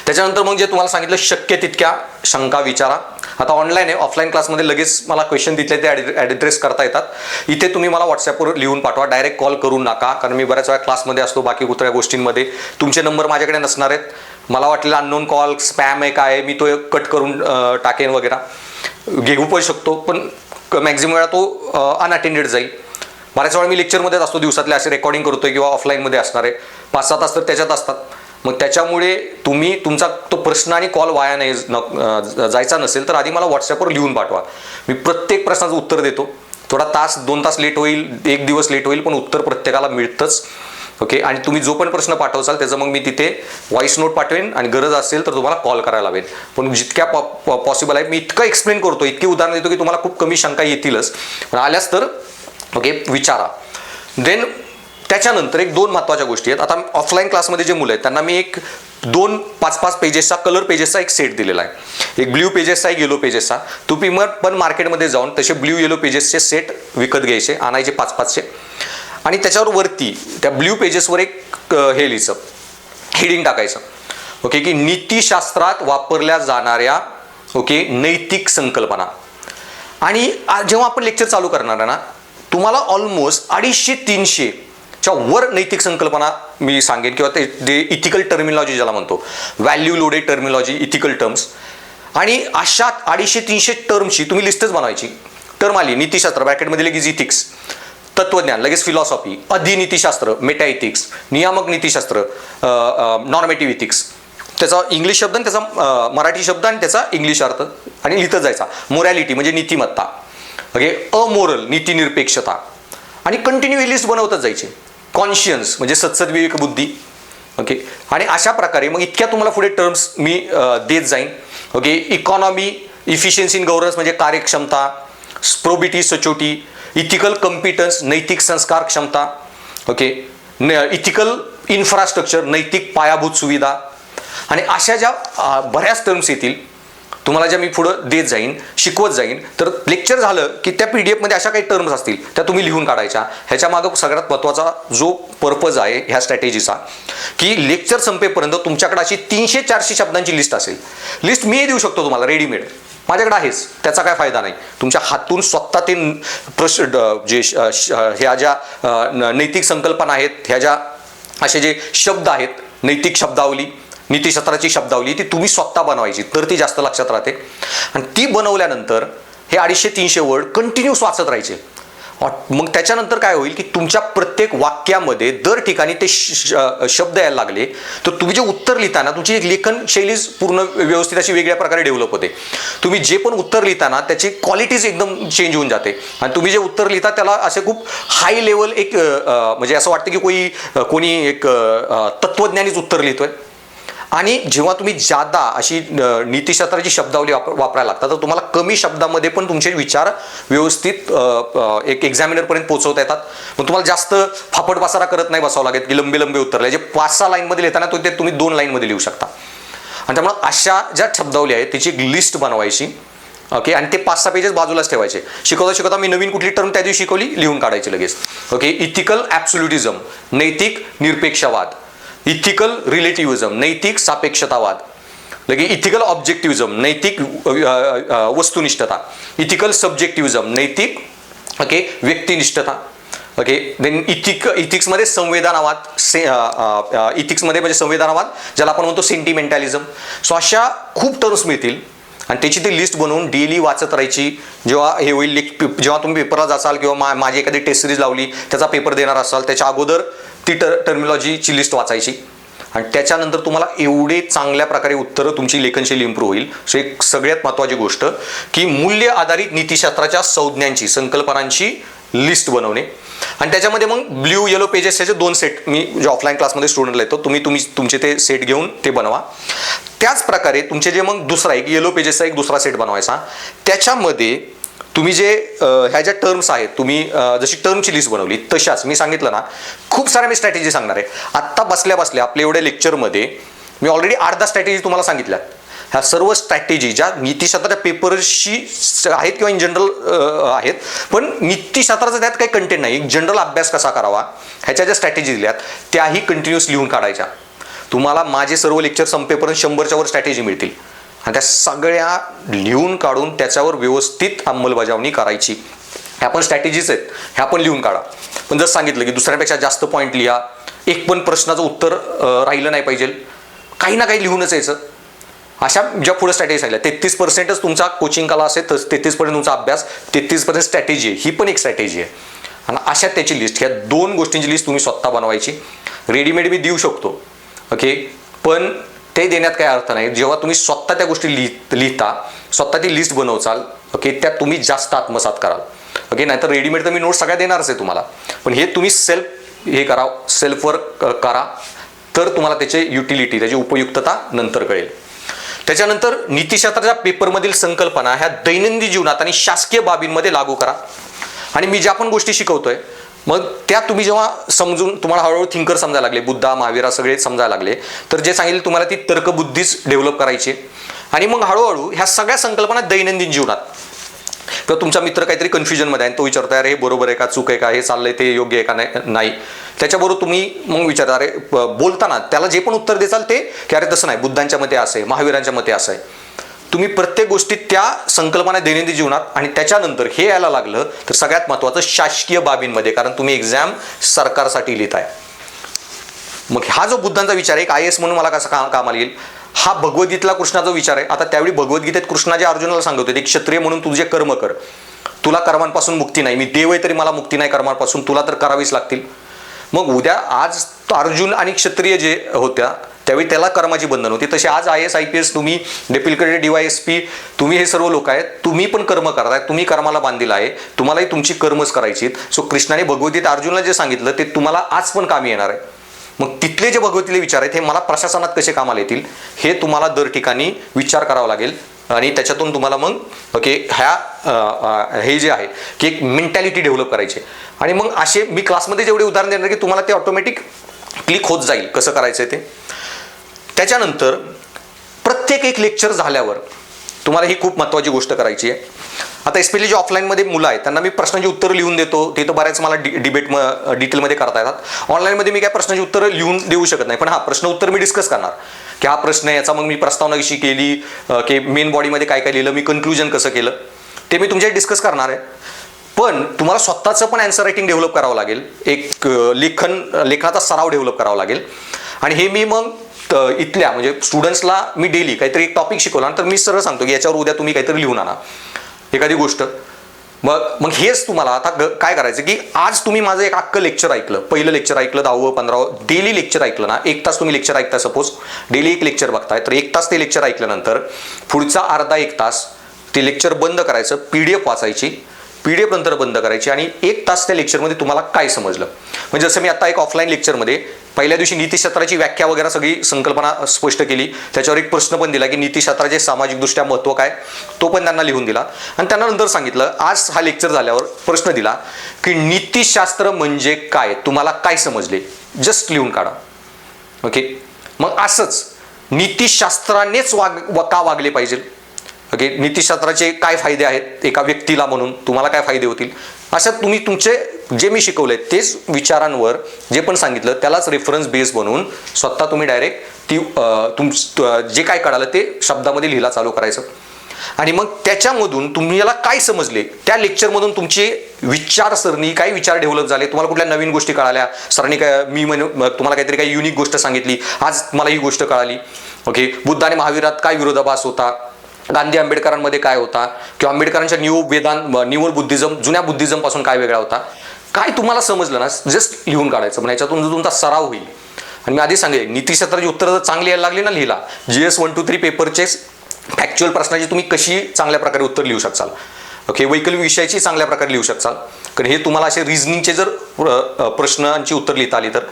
त्याच्यानंतर मग जे तुम्हाला सांगितलं शक्य तितक्या शंका विचारा. आता ऑनलाईन आहे, ऑफलाईन क्लासमध्ये लगेच मला क्वेश्चन दिले ते ॲड्रेस करता येतात. इथे तुम्ही मला व्हॉट्सॲपवर लिहून पाठवा, डायरेक्ट कॉल करू नका कारण मी बऱ्याच वेळा क्लासमध्ये असतो बाकी कुठल्या गोष्टींमध्ये तुमचे नंबर माझ्याकडे नसणार आहेत. मला वाटलेला अननोन कॉल स्पॅम आहे काय मी तो कट करून टाकेन वगैरे घेऊ पण शकतो, पण मॅक्झिमम वेळा तो अनअटेंडेड जाईल. बऱ्याच वेळा मी लेक्चरमध्येच असतो, दिवसातले असे रेकॉर्डिंग करतोय किंवा ऑफलाईनमध्ये असणार आहे 5-7 तास तर त्याच्यात असतात. मग त्याच्यामुळे तुम्ही तुमचा तो प्रश्न आणि कॉल वाया नाही जायचा नसेल तर आधी मला व्हॉट्सॲपवर लिहून पाठवा. मी प्रत्येक प्रश्नाचं उत्तर देतो. थोडा 1-2 तास लेट होईल, 1 दिवस लेट होईल, पण उत्तर प्रत्येकाला मिळतंच. ओके आणि तुम्ही जो पण प्रश्न पाठवसाल त्याचं मग मी तिथे व्हॉइस नोट पाठवेन आणि गरज असेल तर तुम्हाला कॉल करायला लावेल. पण जितक्या पॉसिबल आहे मी इतकं एक्सप्लेन करतो, इतकी उदाहरण देतो की तुम्हाला खूप कमी शंका येतीलच, पण आल्यास तर ओके विचारा. देन त्याच्यानंतर 1-2 महत्त्वाच्या गोष्टी आहेत. आता ऑफलाईन क्लासमध्ये जे मुलं आहेत त्यांना मी 2 5-5 पेजेसचा कलर पेजेसचा एक सेट दिलेला आहे. एक ब्ल्यू पेजेसचा एक येलो पेजेसचा. तुम्ही मग पण मार्केटमध्ये जाऊन तसे ब्ल्यू येलो पेजेसचे सेट विकत घ्यायचे, आणायचे 5-5चे आणि त्याच्यावर वरती त्या ब्ल्यू पेजेसवर एक हे लिहायचं हेडिंग टाकायचं ओके की नीतिशास्त्रात वापरल्या जाणाऱ्या ओके नैतिक संकल्पना. आणि जेव्हा आपण लेक्चर चालू करणार आहे ना तुम्हाला ऑलमोस्ट 250-300 च्या वर नैतिक संकल्पना मी सांगेन किंवा ते इथिकल टर्मिनॉलॉजी ज्याला म्हणतो, value loaded terminology, ethical terms. आणि अशा 250-300 टर्मची तुम्ही लिस्टच बनवायची. टर्म आली नीतिशास्त्र ब्रॅकेटमध्ये लगेच इथिक्स, तत्वज्ञान लगेच फिलॉसॉफी, अधिनीतिशास्त्र मेटा इथिक्स, नियामक नीतिशास्त्र नॉर्मेटिव्ह इथिक्स. त्याचा इंग्लिश शब्द आणि त्याचा मराठी शब्द आणि त्याचा इंग्लिश अर्थ आणि लिहित जायचा. मोरॅलिटी म्हणजे नीतिमत्ता, ओके. अमोरल नीतिनिरपेक्षता, आणि कंटिन्यू ही लिस्ट बनवतच जायची. कॉन्शियन्स म्हणजे सत्सद्विवेक बुद्धी, ओके. आणि अशा प्रकारे मग इतक्या तुम्हाला पुढे टर्म्स मी देत जाईन, okay. Economy, efficiency in governance म्हणजे कार्यक्षमता, प्रोबिटी सचोटी, इथिकल कॉम्पिटन्स नैतिक संस्कार क्षमता, ओके. इथिकल इन्फ्रास्ट्रक्चर नैतिक पायाभूत सुविधा, आणि अशा ज्या बऱ्याच टर्म्स येतील तुम्हाला, ज्या मी पुढं देत जाईन, शिकवत जाईन. तर लेक्चर झालं की त्या PDF मध्ये अशा काही टर्म्स असतील त्या तुम्ही लिहून काढायच्या. ह्याच्या मागं सगळ्यात महत्त्वाचा जो पर्पज आहे ह्या स्ट्रॅटेजीचा, की लेक्चर संपेपर्यंत तुमच्याकडे अशी 300-400 शब्दांची लिस्ट असेल. लिस्ट मी देऊ शकतो तुम्हाला रेडीमेड, माझ्याकडे आहेच, त्याचा काय फायदा नाही. तुमच्या हातून स्वतः ते जे ह्या ज्या नैतिक संकल्पना आहेत, ह्या ज्या असे जे शब्द आहेत, नैतिक शब्दावली, नीतिशास्त्राची शब्दावली, ती तुम्ही स्वतः बनवायची, तर ती जास्त लक्षात राहते. आणि ती बनवल्यानंतर हे 250-300 वर्ड कंटिन्यूस वाचत राहायचे. मग त्याच्यानंतर काय होईल की तुमच्या प्रत्येक वाक्यामध्ये दर ठिकाणी ते शब्द यायला लागले, तर तुम्ही जे उत्तर लिहिताना तुमची एक लेखन शैली पूर्ण व्यवस्थित अशी वेगळ्या प्रकारे डेव्हलप होते. तुम्ही जे पण उत्तर लिहिताना त्याची क्वालिटीज एकदम चेंज होऊन जाते. आणि तुम्ही जे उत्तर लिहिता त्याला असे खूप हाय लेवल एक म्हणजे असं वाटतं की कोणी एक तत्वज्ञानीच उत्तर लिहितोय. आणि जेव्हा तुम्ही जादा अशी नीतिशास्त्राची शब्दावली वापरायला लागता, तर तुम्हाला कमी शब्दामध्ये पण तुमचे विचार व्यवस्थित एक एक्झामिनरपर्यंत पोहोचवता येतात. मग तुम्हाला जास्त फापट बसारा करत नाही बसावं लागेल की लंबे उत्तर जे 5-6 लाईनमध्ये लिहिताना तो ते तुम्ही 2 लाईनमध्ये लिहू शकता. आणि त्यामुळे अशा ज्या शब्दावली आहेत त्याची एक लिस्ट बनवायची, ओके. आणि ते 5-6 पेजेस बाजूलाच ठेवायचे. शिकवता मी नवीन कुठली टर्म त्या दिवशी शिकवली लिहून काढायची लगेच, ओके. इथिकल ॲब्सोल्युटिझम नैतिक निरपेक्षवाद, इथिकल रिलेटिव्हिझम नैतिक सापेक्षतावाद, लगे इथिकल ऑब्जेक्टिव्हिझम नैतिक वस्तुनिष्ठता, इथिकल सब्जेक्टिव्हिझम नैतिक, ओके, व्यक्तिनिष्ठता, ओके. देन इथिक्समध्ये संवेदनावाद, इथिक्समध्ये म्हणजे संवेदनावाद ज्याला आपण म्हणतो सेंटिमेंटॅलिझम. सो अशा खूप टर्म्स मिळतील आणि त्याची ती लिस्ट बनवून डेली वाचत राहायची. जेव्हा हे होईल, जेव्हा तुम्ही पेपरला जाचाल किंवा माझी एखादी टेस्ट सिरीज लावली त्याचा पेपर देणार असाल, त्याच्या अगोदर ती टर्मिनॉलॉजीची लिस्ट वाचायची. आणि त्याच्यानंतर तुम्हाला एवढे चांगल्या प्रकारे उत्तरं, तुमची लेखनशैली इम्प्रूव्ह होईल. सो एक सगळ्यात महत्त्वाची गोष्ट की मूल्य आधारित नीतिशास्त्राच्या संज्ञांची, संकल्पनांची लिस्ट बनवणे. आणि त्याच्यामध्ये मग ब्ल्यू येलो पेजेसचे 2 सेट मी जे ऑफलाईन क्लासमध्ये स्टुडंटला येतो, तुम्ही तुमचे ते सेट घेऊन ते बनवा. त्याच प्रकारे तुमचे जे मग दुसरा एक येलो पेजेसचा एक दुसरा सेट बनवायचा. त्याच्यामध्ये तुम्ही जे ह्या ज्या टर्म्स आहेत, तुम्ही जशी टर्मची लिस्ट बनवली तशाच मी सांगितलं ना, खूप साऱ्या मी स्ट्रॅटेजी सांगणार आहे. आत्ता बसल्या आपल्या एवढ्या लेक्चरमध्ये मी ऑलरेडी 8-10 स्ट्रॅटेजी तुम्हाला सांगितल्या. ह्या सर्व स्ट्रॅटेजी ज्या नीतिशास्त्राच्या पेपरशी आहेत किंवा इन जनरल आहेत, पण नीतिशास्त्राचा त्यात काही कंटेंट नाही, एक जनरल अभ्यास कसा करावा ह्याच्या ज्या स्ट्रॅटेजी दिल्यात त्याही कंटिन्युअस लिहून काढायच्या. तुम्हाला माझे सर्व लेक्चर संपेपर्यंत 100च्या वर स्ट्रॅटेजी मिळतील. आणि त्या सगळ्या लिहून काढून त्याच्यावर व्यवस्थित अंमलबजावणी करायची. ह्या पण स्ट्रॅटेजीज आहेत, ह्या पण लिहून काढा. पण जसं सांगितलं की दुसऱ्यापेक्षा जास्त पॉईंट लिहा, एक पण प्रश्नाचं उत्तर राहिलं नाही पाहिजे, काही ना काही लिहूनच यायचं. अशा ज्या पुढे स्ट्रॅटेजी सांगितल्या, 33%च तुमचा कोचिंग काला असेल तर 33% तुमचा अभ्यास, 33% स्ट्रॅटेजी आहे, ही पण एक स्ट्रॅटेजी आहे. आणि अशा त्याची लिस्ट, ह्या 2 गोष्टींची लिस्ट तुम्ही स्वतः बनवायची. रेडीमेड मी देऊ शकतो, ओके, पण ते देण्यात काही अर्थ नाही. जेव्हा तुम्ही स्वतः त्या गोष्टी लिहिता, स्वतः ती लिस्ट बनवचाल, ओके, त्यात तुम्ही जास्त आत्मसात कराल, ओके. नाहीतर रेडीमेड तर मी नोट्स सगळ्या देणारच आहे तुम्हाला, पण हे तुम्ही सेल्फ वर्क करा, तर तुम्हाला त्याची युटिलिटी, त्याची उपयुक्तता नंतर कळेल. त्याच्यानंतर नीतिशास्त्राच्या पेपरमधील संकल्पना ह्या दैनंदिन जीवनात आणि शासकीय बाबींमध्ये लागू करा. आणि मी ज्या पण गोष्टी शिकवतोय मग त्या तुम्ही जेव्हा समजून, तुम्हाला हळूहळू थिंकर समजायला लागले, बुद्धा, महावीरा सगळे समजायला लागले, तर जे सांगितले तुम्हाला ती तर्कबुद्धीच डेव्हलप करायची. आणि मग हळूहळू ह्या सगळ्या संकल्पना दैनंदिन जीवनात, किंवा तुमचा मित्र काहीतरी कन्फ्युजनमध्ये आहे तो विचारतो, अरे हे बरोबर आहे का, चूक आहे का, हे चाललंय ते योग्य आहे का नाही, त्याच्याबरोबर तुम्ही मग विचारता, अरे बोलताना त्याला जे पण उत्तर देसाल ते की अरे तसं नाही, बुद्धांच्या मते असं आहे, महावीरांच्या मते असं आहे. तुम्ही प्रत्येक गोष्टीत त्या संकल्पना दैनंदिन जीवनात. आणि त्याच्यानंतर हे यायला लागलं तर सगळ्यात महत्त्वाचं शासकीय बाबींमध्ये, कारण तुम्ही एक्झाम सरकारसाठी लिहिताय. मग हा जो बुद्धांचा विचार आहे, एक IAS म्हणून मला कसा कामाला येईल, हा भगवद्गीतेतला कृष्णाचा विचार आहे. आता त्यावेळी भगवद्गीतेत कृष्णाच्या अर्जुनाला सांगत होते, एक क्षत्रिय म्हणून तुझे कर्म कर, तुला कर्मांपासून मुक्ती नाही, मी देव आहे तरी मला मुक्ती नाही कर्मांपासून, तुला तर करावीच लागतील. मग उद्या आज अर्जुन आणि क्षत्रिय जे होत्या त्यावेळी त्याला कर्माची बंधन होती. तसे आज IAS IPS तुम्ही, डेप्युटेड DYSP, तुम्ही हे सर्व लोक आहेत, तुम्ही पण कर्म करताय, तुम्ही कर्माला बांधलेला आहे, तुम्हालाही तुमची कर्मच करायची आहेत. सो कृष्णाने भगवद्गीतेत अर्जुनला जे सांगितलं ते तुम्हाला आज पण कामी येणार आहे. मग तिथले जे भगवतीले विचार आहेत हे मला प्रशासनात कसे कामाला येतील हे तुम्हाला दर ठिकाणी विचार करावा लागेल. आणि त्याच्यातून तुम्हाला मग ओके हे जे आहे की एक मेंटॅलिटी डेव्हलप करायची. आणि मग असे मी क्लासमध्ये जेवढे उदाहरण देणार की तुम्हाला ते ऑटोमॅटिक क्लिक होत जाईल कसं करायचं ते. त्याच्यानंतर प्रत्येक एक लेक्चर झाल्यावर तुम्हाला ही खूप महत्त्वाची गोष्ट करायची आहे. आता एस्पेशली जे ऑफलाईनमध्ये मुलं आहेत त्यांना मी प्रश्नांची उत्तरं लिहून देतो, ते तर बऱ्याच मला डिटेलमध्ये करता येतात. ऑनलाईनमध्ये मी काय प्रश्नांची उत्तरं लिहून देऊ शकत नाही, पण हा प्रश्न उत्तर मी डिस्कस करणार की हा प्रश्न आहे, याचा मग मी प्रस्तावना कशी केली, की मेन बॉडीमध्ये काय काय लिहिलं, मी कन्क्लुजन कसं केलं ते मी तुमच्याशी डिस्कस करणार आहे. पण तुम्हाला स्वतःचं पण अँसर रायटिंग डेव्हलप करावं लागेल, एक लेखनाचा सराव डेव्हलप करावा लागेल. आणि हे मी मग इथल्या म्हणजे स्टुडंट्सला मी डेली काहीतरी एक टॉपिक शिकवला तर मी सरळ सांगतो की याच्यावर उद्या तुम्ही काहीतरी लिहून आणा एखादी गोष्ट. मग हेच तुम्हाला आता काय करायचं की आज तुम्ही माझं एक अख्खं लेक्चर ऐकलं, पहिलं लेक्चर ऐकलं, 10वं 15वं डेली लेक्चर ऐकलं ना, 1 तास तुम्ही लेक्चर ऐकता, सपोज डेली एक लेक्चर बघताय तर 1 तास ते लेक्चर ऐकल्यानंतर पुढचा अर्धा 1 तास ते लेक्चर बंद करायचं, PDF वाचायची, PDF नंतर बंद करायची आणि 1 तास त्या लेक्चरमध्ये तुम्हाला काय समजलं. म्हणजे जसं मी आता एक ऑफलाईन लेक्चरमध्ये पहिल्या दिवशी नीतिशास्त्राची व्याख्या वगैरे सगळी संकल्पना स्पष्ट केली, त्याच्यावर एक प्रश्न पण दिला की नीतिशास्त्राचे सामाजिकदृष्ट्या महत्त्व काय, तो पण त्यांना लिहून दिला. आणि त्यांना नंतर सांगितलं, आज हा लेक्चर झाल्यावर प्रश्न दिला की नीतिशास्त्र म्हणजे काय, तुम्हाला काय समजले, जस्ट लिहून काढा. ओके, मग असंच नीतिशास्त्रानेच का वागले पाहिजे, ओके, नीतिशास्त्राचे काय फायदे आहेत एका व्यक्तीला म्हणून, तुम्हाला काय फायदे होतील, असं तुम्ही तुमचे जे मी शिकवलंय तेच विचारांवर जे पण सांगितलं त्यालाच रेफरन्स बेस बनवून स्वतः तुम्ही डायरेक्ट ती जे काय कळालं ते शब्दामध्ये लिहिला चालू करायचं. आणि मग त्याच्यामधून तुम्हाला काय समजले, त्या लेक्चरमधून तुमची विचारसरणी, काय विचार डेव्हलप झाले, तुम्हाला कुठल्या नवीन गोष्टी कळाल्या, सरांनी काय तुम्हाला काहीतरी काही युनिक गोष्ट सांगितली, आज मला ही गोष्ट कळाली. ओके, बुद्ध आणि महावीरात काय विरोधाभास होता, गांधी आंबेडकरांमध्ये काय होता, किंवा आंबेडकरांच्या न्यू बुद्धिझम, जुन्या बुद्धिझम पासून काय वेगळा होता, काय तुम्हाला समजलं ना, जस्ट लिहून काढायचं. म्हणजे याच्यातून जो तुमचा सराव होईल. आणि मी आधी सांगेन नीतिशास्त्राची उत्तरं जर चांगली यायला लागली ना लिहिला, GS 1 2 3 पेपरचे फॅक्च्युअल प्रश्नाची तुम्ही कशी चांगल्या प्रकारे उत्तर लिहू शकाल. ओके, वैकल्पिक विषयाची चांगल्या प्रकारे लिहू शकाल, कारण हे तुम्हाला असे रिझनिंगचे जर प्रश्नांची उत्तर लिहिता आली तर.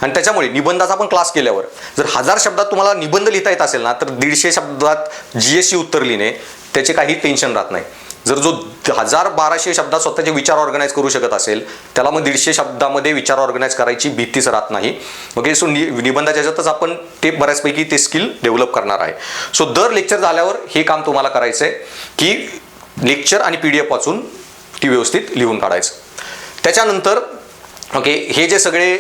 आणि त्याच्यामुळे निबंधाचा पण क्लास केल्यावर जर 1000 शब्दात तुम्हाला निबंध लिहिता येत असेल ना, तर 150 शब्दात GS उत्तर लिहिणे त्याचे काही टेन्शन राहत नाही. जर जो 1000-1200 शब्दात स्वतःचे विचार ऑर्गनाईज करू शकत असेल त्याला मग 150 शब्दामध्ये विचार ऑर्गनाईज करायची भीतीच राहत नाही. ओके, सो निबंधाच्या ह्याच्यातच आपण ते बऱ्याचपैकी ते स्किल डेव्हलप करणार आहे. सो दर लेक्चर झाल्यावर हे काम तुम्हाला करायचं आहे की लेक्चर आणि PDF वाचून ती व्यवस्थित लिहून काढायचं. त्याच्यानंतर ओके, हे जे सगळे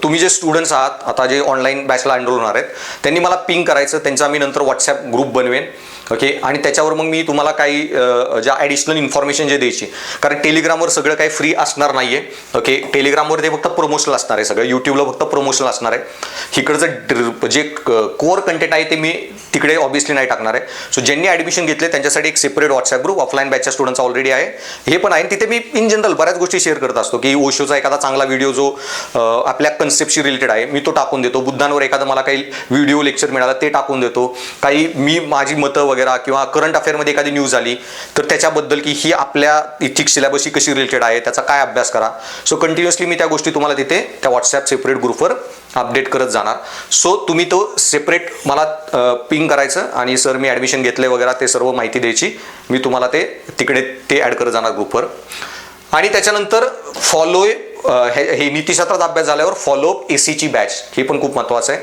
तुम्ही जे स्टुडंट्स आहात आता जे ऑनलाईन बॅचला एनरोल होणार आहेत त्यांनी मला पिंग करायचं, त्यांचा मी नंतर व्हॉट्सॲप ग्रुप बनवेन. ओके, आणि त्याच्यावर मग मी तुम्हाला काही ज्या ॲडिशनल इन्फॉर्मेशन जे द्यायची, कारण टेलिग्रामवर सगळं काही फ्री असणार नाही आहे. ओके, टेलिग्रामवर ते फक्त प्रमोशनल असणार आहे, सगळं यूट्यूबला फक्त प्रमोशनल असणार आहे. इकडचं जे कोअर कंटेंट आहे ते मी तिकडे ऑब्विसली नाही टाकणार आहे. सो ज्यांनी ॲडमिशन घेतले त्यांच्यासाठी एक सेपरेट व्हॉट्सॲप ग्रुप ऑफलाईन बॅचच्या स्टुडंट्स ऑलरेडी आहे, हे पण आहे. तिथे मी इन जनरल बऱ्याच गोष्टी शेअर करत असतो की ओशोचा एखादा चांगला व्हिडिओ जो आपल्या कन्सेप्टशी रिलेटेड आहे मी तो टाकून देतो, बुद्धांवर एखादं मला काही व्हिडिओ लेक्चर मिळाला ते टाकून देतो, काही मी माझी मतं वगैरे किंवा करंट अफेअरमध्ये एखादी न्यूज आली तर त्याच्याबद्दल की ही आपल्या इथिक्स सिलेबसशी कशी रिलेटेड आहे, त्याचा काय अभ्यास करा. सो कंटिन्युअसली मी त्या गोष्टी तुम्हाला तिथे त्या व्हॉट्सॲप सेपरेट ग्रुपवर अपडेट करत जाणार. सो तुम्ही तो सेपरेट मला पिंग करायचं आणि सर मी ॲडमिशन घेतलं वगैरे ते सर्व माहिती द्यायची, मी तुम्हाला ते तिकडे ते ॲड करत जाणार ग्रुपवर. आणि त्याच्यानंतर फॉलो हे नीतिशास्त्राचा अभ्यास झाल्यावर फॉलोअप ACची बॅच, हे पण खूप महत्त्वाचं आहे.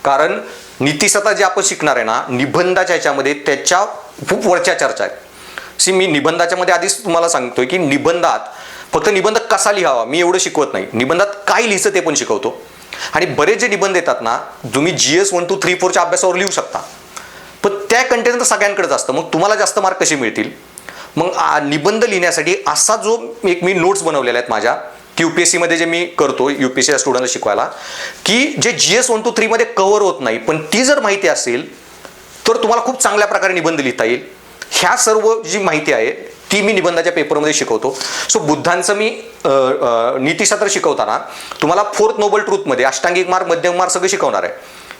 कारण नीतिशास्त्र जे आपण शिकणार आहे ना निबंधाच्या ह्याच्यामध्ये त्याच्या खूप वरच्या चर्चा आहेत. मी निबंधाच्या मध्ये आधीच तुम्हाला सांगतोय की निबंधात फक्त निबंध कसा लिहावा मी एवढं शिकवत नाही, निबंधात काय लिहायचं ते पण शिकवतो. आणि बरेच जे निबंध येतात ना तुम्ही GS 1 2 3 4 च्या अभ्यासावर लिहू शकता, पण त्या कंटेंट तर सगळ्यांकडेच असतं, मग तुम्हाला जास्त मार्क कसे मिळतील. मग निबंध लिहिण्यासाठी असा जो एक मी नोट्स बनवलेल्या आहेत माझ्या की UPSC जे मी करतो UPSC स्टुडंटला शिकवायला, की जे GS 1 2 3 मध्ये कव्हर होत नाही पण ती जर माहिती असेल तर तुम्हाला खूप चांगल्या प्रकारे निबंध लिहिता येईल. ह्या सर्व जी माहिती आहे ती मी निबंधाच्या पेपरमध्ये शिकवतो. सो बुद्धांचं मी नीतिशास्त्र शिकवताना तुम्हाला फोर्थ नोबल ट्रूथमध्ये अष्टांगिक मार्ग, मध्यम मार्ग सगळं शिकवणार आहे.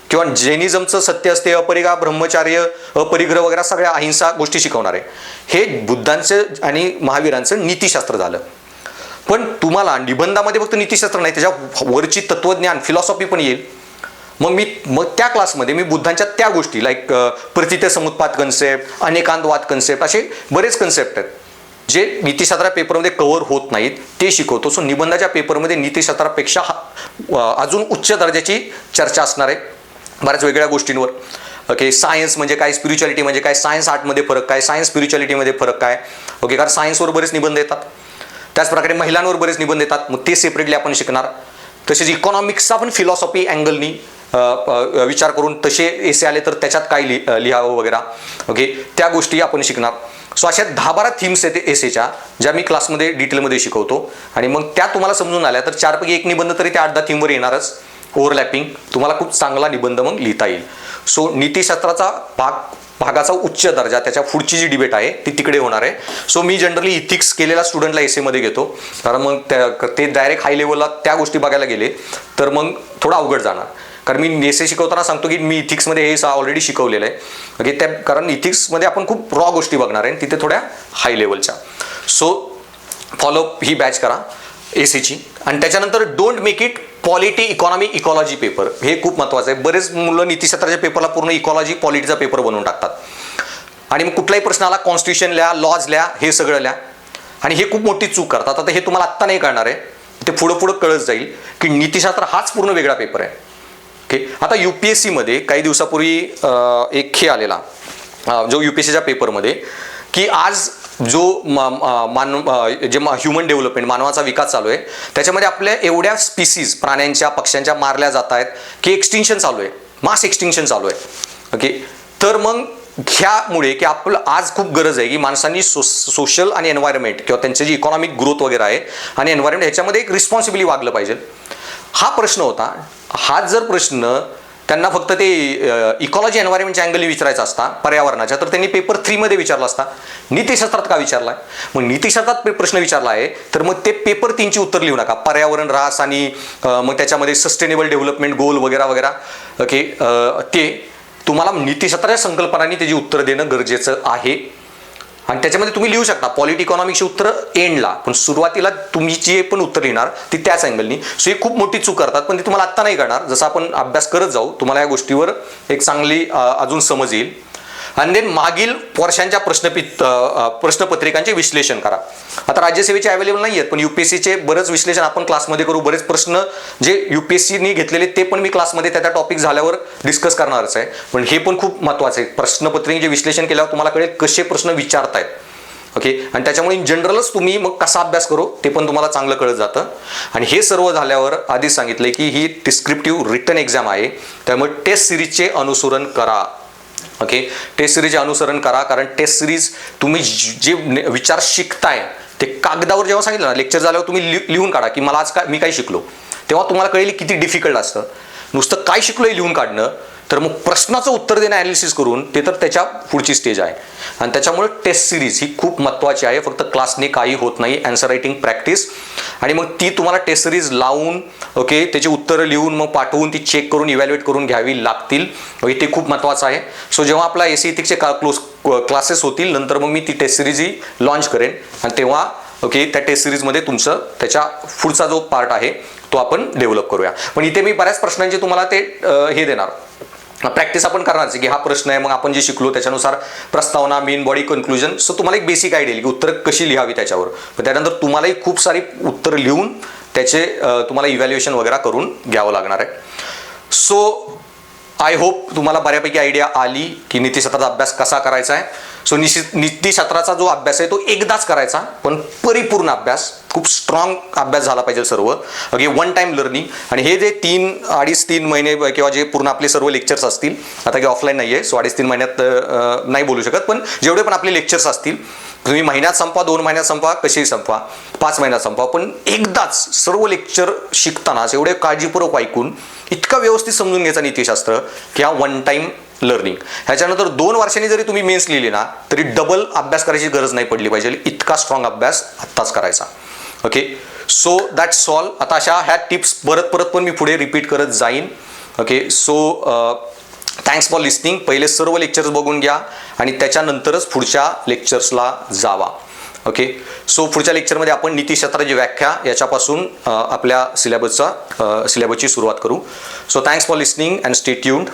किंवा जैनिझमचं सत्य असते, अपरिग्रह, ब्रह्मचार्य, अपरिग्रह वगैरे सगळ्या अहिंसा गोष्टी शिकवणार आहे. हे बुद्धांचं आणि महावीरांचं नीतिशास्त्र झालं. पण तुम्हाला निबंधामध्ये फक्त नीतिशास्त्र नाही, त्याच्या वरची तत्वज्ञान, फिलॉसॉफी पण येईल. मग त्या क्लासमध्ये मी बुद्धांच्या त्या गोष्टी लाईक प्रतित समुत्पाद कन्सेप्ट, अनेकांतवाद कन्सेप्ट, असे बरेच कन्सेप्ट आहेत जे नीतिशास्त्रा पेपरमध्ये कव्हर होत नाहीत, ते शिकवतो. सो निबंधाच्या पेपरमध्ये नीतिशास्त्रापेक्षा अजून उच्च दर्जाची चर्चा असणार आहे बऱ्याच वेगळ्या गोष्टींवर. ओके, सायन्स म्हणजे काय, स्पिरिच्युअलिटी म्हणजे काय, सायन्स आर्टमध्ये फरक काय, सायन्स स्पिरिच्युअलिटीमध्ये फरक काय. ओके, कारण सायन्सवर बरेच निबंध येतात, त्याचप्रकारे महिलांवर बरेच निबंध येतात, मग ते सेपरेटली आपण शिकणार. तसेच इकॉनॉमिक्सचा पण फिलॉसॉफी अँगलनी विचार करून तसे एसे आले तर त्याच्यात काय लिहावं वगैरे. ओके, त्या गोष्टी आपण शिकणार. सो अशा 10-12 थीम्स आहेत एसेच्या, ज्या मी क्लासमध्ये डिटेलमध्ये शिकवतो. आणि मग त्या तुम्हाला समजून आल्या तर 4पैकी 1 निबंध तरी त्या 8-10 थीमवर येणारच. ओव्हरलॅपिंग तुम्हाला खूप चांगला निबंध मग लिहिता येईल. सो नीतिशास्त्राचा भागाचा उच्च दर्जा, त्याच्या पुढची जी डिबेट आहे ती तिकडे होणार आहे. सो मी जनरली इथिक्स केलेला स्टुडंटला एसेमध्ये घेतो, कारण मग ते डायरेक्ट हाय लेवलला त्या गोष्टी बघायला गेले तर मग थोडं अवघड जाणार. कारण मी एसे शिकवताना सांगतो की मी इथिक्समध्ये हे ऑलरेडी शिकवलेलं आहे. ओके, त्या कारण इथिक्समध्ये आपण खूप रॉ गोष्टी बघणार आहे, तिथे थोड्या हाय लेवलच्या. सो फॉलोअप ही बॅच करा एसीची. आणि त्याच्यानंतर don't make it polity, economy, ecology paper. हे खूप महत्त्वाचं आहे. बरेच मुलं नीतिशास्त्राच्या पेपरला पूर्ण इकॉलॉजी, पॉलिटीचा पेपर बनवून टाकतात. आणि मग कुठलाही प्रश्न आला, कॉन्स्टिट्यूशन लिहा, लॉज लिहा, हे सगळं लिहा. आणि हे खूप मोठी चूक करतात. आता हे तुम्हाला आत्ता नाही कळणार आहे, ते पुढं कळत जाईल की नीतिशास्त्र हाच पूर्ण वेगळा पेपर आहे. ओके, आता UPSCमध्ये काही दिवसापूर्वी एक हे आलेला जो UPSCच्या पेपरमध्ये की आज जो जे ह्युमन डेव्हलपमेंट, मानवाचा विकास चालू आहे, त्याच्यामध्ये आपल्या एवढ्या स्पीसीज, प्राण्यांच्या, पक्ष्यांच्या मारल्या जात आहेत की एक्सटिंक्शन चालू आहे, मास एक्सटिंक्शन चालू आहे. ओके, तर मग ह्यामुळे की आपलं आज खूप गरज आहे की माणसांनी सोशल आणि एन्व्हायरमेंट किंवा त्यांची जी इकॉनॉमिक ग्रोथ वगैरे आहे आणि एन्व्हायरमेंट ह्याच्यामध्ये एक रिस्पॉन्सिबिलिटी वागलं पाहिजे. हा प्रश्न होता. हाच जर प्रश्न त्यांना फक्त ते इकॉलॉजी एन्व्हायरमेंटच्या अँगलने विचारायचा असता, पर्यावरणाच्या, तर त्यांनी पेपर 3 मध्ये विचारला असता. नीतिशास्त्रात का विचारलाय? मग नीतिशास्त्रात प्रश्न विचारला आहे तर मग ते पेपर 3 ची उत्तर लिहू नका. पर्यावरण, ऱ्हास आणि मग त्याच्यामध्ये सस्टेनेबल डेव्हलपमेंट गोल वगैरे वगैरे. ओके, ते तुम्हाला नीतिशास्त्राच्या संकल्पनांनी त्याची उत्तर देणं गरजेचं आहे. आणि त्याच्यामध्ये तुम्ही लिहू शकता पॉलिटी, इकॉनॉमिक्सची उत्तर एंडला, पण सुरुवातीला तुम्ही जे पण उत्तर लिहिणार ती त्याच अँगलनी. सो ही खूप मोठी चूक करतात, पण ती तुम्हाला आत्ता नाही करणार. जसं आपण अभ्यास करत जाऊ तुम्हाला या गोष्टीवर एक चांगली अजून समज येईल. आणि देन मागील वर्षांच्या प्रश्नपत्रिकांचे विश्लेषण करा. आता राज्यसेवेचे अवेलेबल नाही आहेत, पण UPSCचे बरेच विश्लेषण आपण क्लासमध्ये करू. बरेच प्रश्न जे UPSCने घेतलेले ते पण मी क्लासमध्ये त्या टॉपिक झाल्यावर डिस्कस करणारच आहे. पण हे पण खूप महत्त्वाचं आहे. प्रश्नपत्रिकेचे विश्लेषण केल्यावर तुम्हाला कळेल कसे प्रश्न विचारतायत. ओके, आणि त्याच्यामुळे इन जनरलच तुम्ही मग कसा अभ्यास करू ते पण तुम्हाला चांगलं कळत जातं. आणि हे सर्व झाल्यावर आधीच सांगितलं की ही डिस्क्रिप्टिव्ह रिटन एक्झाम आहे, त्यामुळे टेस्ट सिरीजचे अनुसरण करा. ओके, टेस्ट सिरीजचे अनुसरण करा, कारण टेस्ट सिरीज तुम्ही जे विचार शिकताय ते कागदावर जेव्हा सांगितलं ना, लेक्चर झाल्यावर तुम्ही लिहून काढा की मला आज मी काय शिकलो, तेव्हा तुम्हाला कळेल किती डिफिकल्ट असतं. नुसतं काय शिकलो हे लिहून काढणं, तर मग प्रश्नाचं उत्तर देणं ॲनालिसिस करून, ते तर त्याच्या पुढची स्टेज आहे. आणि त्याच्यामुळे टेस्ट सिरीज ही खूप महत्त्वाची आहे. फक्त क्लासने काही होत नाही, अँसर रायटिंग प्रॅक्टिस. आणि मग ती तुम्हाला टेस्ट सिरीज लावून, ओके, त्याची उत्तरं लिहून मग पाठवून ती चेक करून इव्हॅल्युएट करून घ्यावी लागतील. ओके, ते खूप महत्त्वाचं आहे. सो जेव्हा आपला एसी इथिक्सचे क्लासेस होतील नंतर मग मी ती टेस्ट सिरीज ही लॉन्च करेन. आणि तेव्हा ओके त्या टेस्ट सिरीजमध्ये तुमचं त्याच्या पुढचा जो पार्ट आहे तो आपण डेव्हलप करूया. पण इथे मी बऱ्याच प्रश्नांचे तुम्हाला ते हे देणार, प्रॅक्टिस आपण करणार की हा प्रश्न आहे, मग आपण जे शिकलो त्याच्यानुसार प्रस्तावना, मेन बॉडी, कन्क्लुजन. सो तुम्हाला एक बेसिक आयडिया येईल की उत्तर कशी लिहावी त्याच्यावर. पण त्यानंतर तुम्हालाही खूप सारी उत्तर लिहून त्याचे तुम्हाला इव्हॅल्युएशन वगैरे करून घ्यावं लागणार आहे. सो आय होप तुम्हाला बऱ्यापैकी आयडिया आली की नीतिशास्त्राचा अभ्यास कसा करायचा आहे. सो नीतिशास्त्राचा जो अभ्यास आहे तो एकदाच करायचा, पण परिपूर्ण अभ्यास, खूप स्ट्रॉंग अभ्यास झाला पाहिजे सर्व. Okay, one time learning. आणि हे जे 2.5-3 महिने किंवा जे पूर्ण आपले सर्व लेक्चर्स असतील, आता काही ऑफलाईन नाही आहे, 2.5-3 महिन्यात नाही बोलू शकत, पण जेवढे पण आपले लेक्चर्स असतील तुम्ही महिन्यात संपवा, 2 महिन्यात संपवा, कसेही संपवा, 5 महिन्यात संपवा, पण एकदाच सर्व लेक्चर शिकतानाच एवढे काळजीपूर्वक ऐकून इतका व्यवस्थित समजून घ्यायचा नीतिशास्त्र की हा वन टाइम लर्निंग. ह्याच्यानंतर 2 वर्षांनी जरी तुम्ही मेन्स लिहिली ना तरी डबल अभ्यास करायची गरज नाही पडली पाहिजे, इतका स्ट्रॉंग अभ्यास आत्ताच करायचा. Okay, so that's all. आता अशा ह्या टिप्स परत पण मी पुढे रिपीट करत जाईन. Okay, so thanks for listening. पहिले सर्व लेक्चर्स बघून घ्या आणि त्याच्यानंतरच पुढच्या लेक्चर्सला जावा. ओके, सो पुढच्या लेक्चरमध्ये आपण नीतिशास्त्राची व्याख्या याच्यापासून आपल्या सिलेबसची सुरुवात करू. So thanks for listening and stay tuned.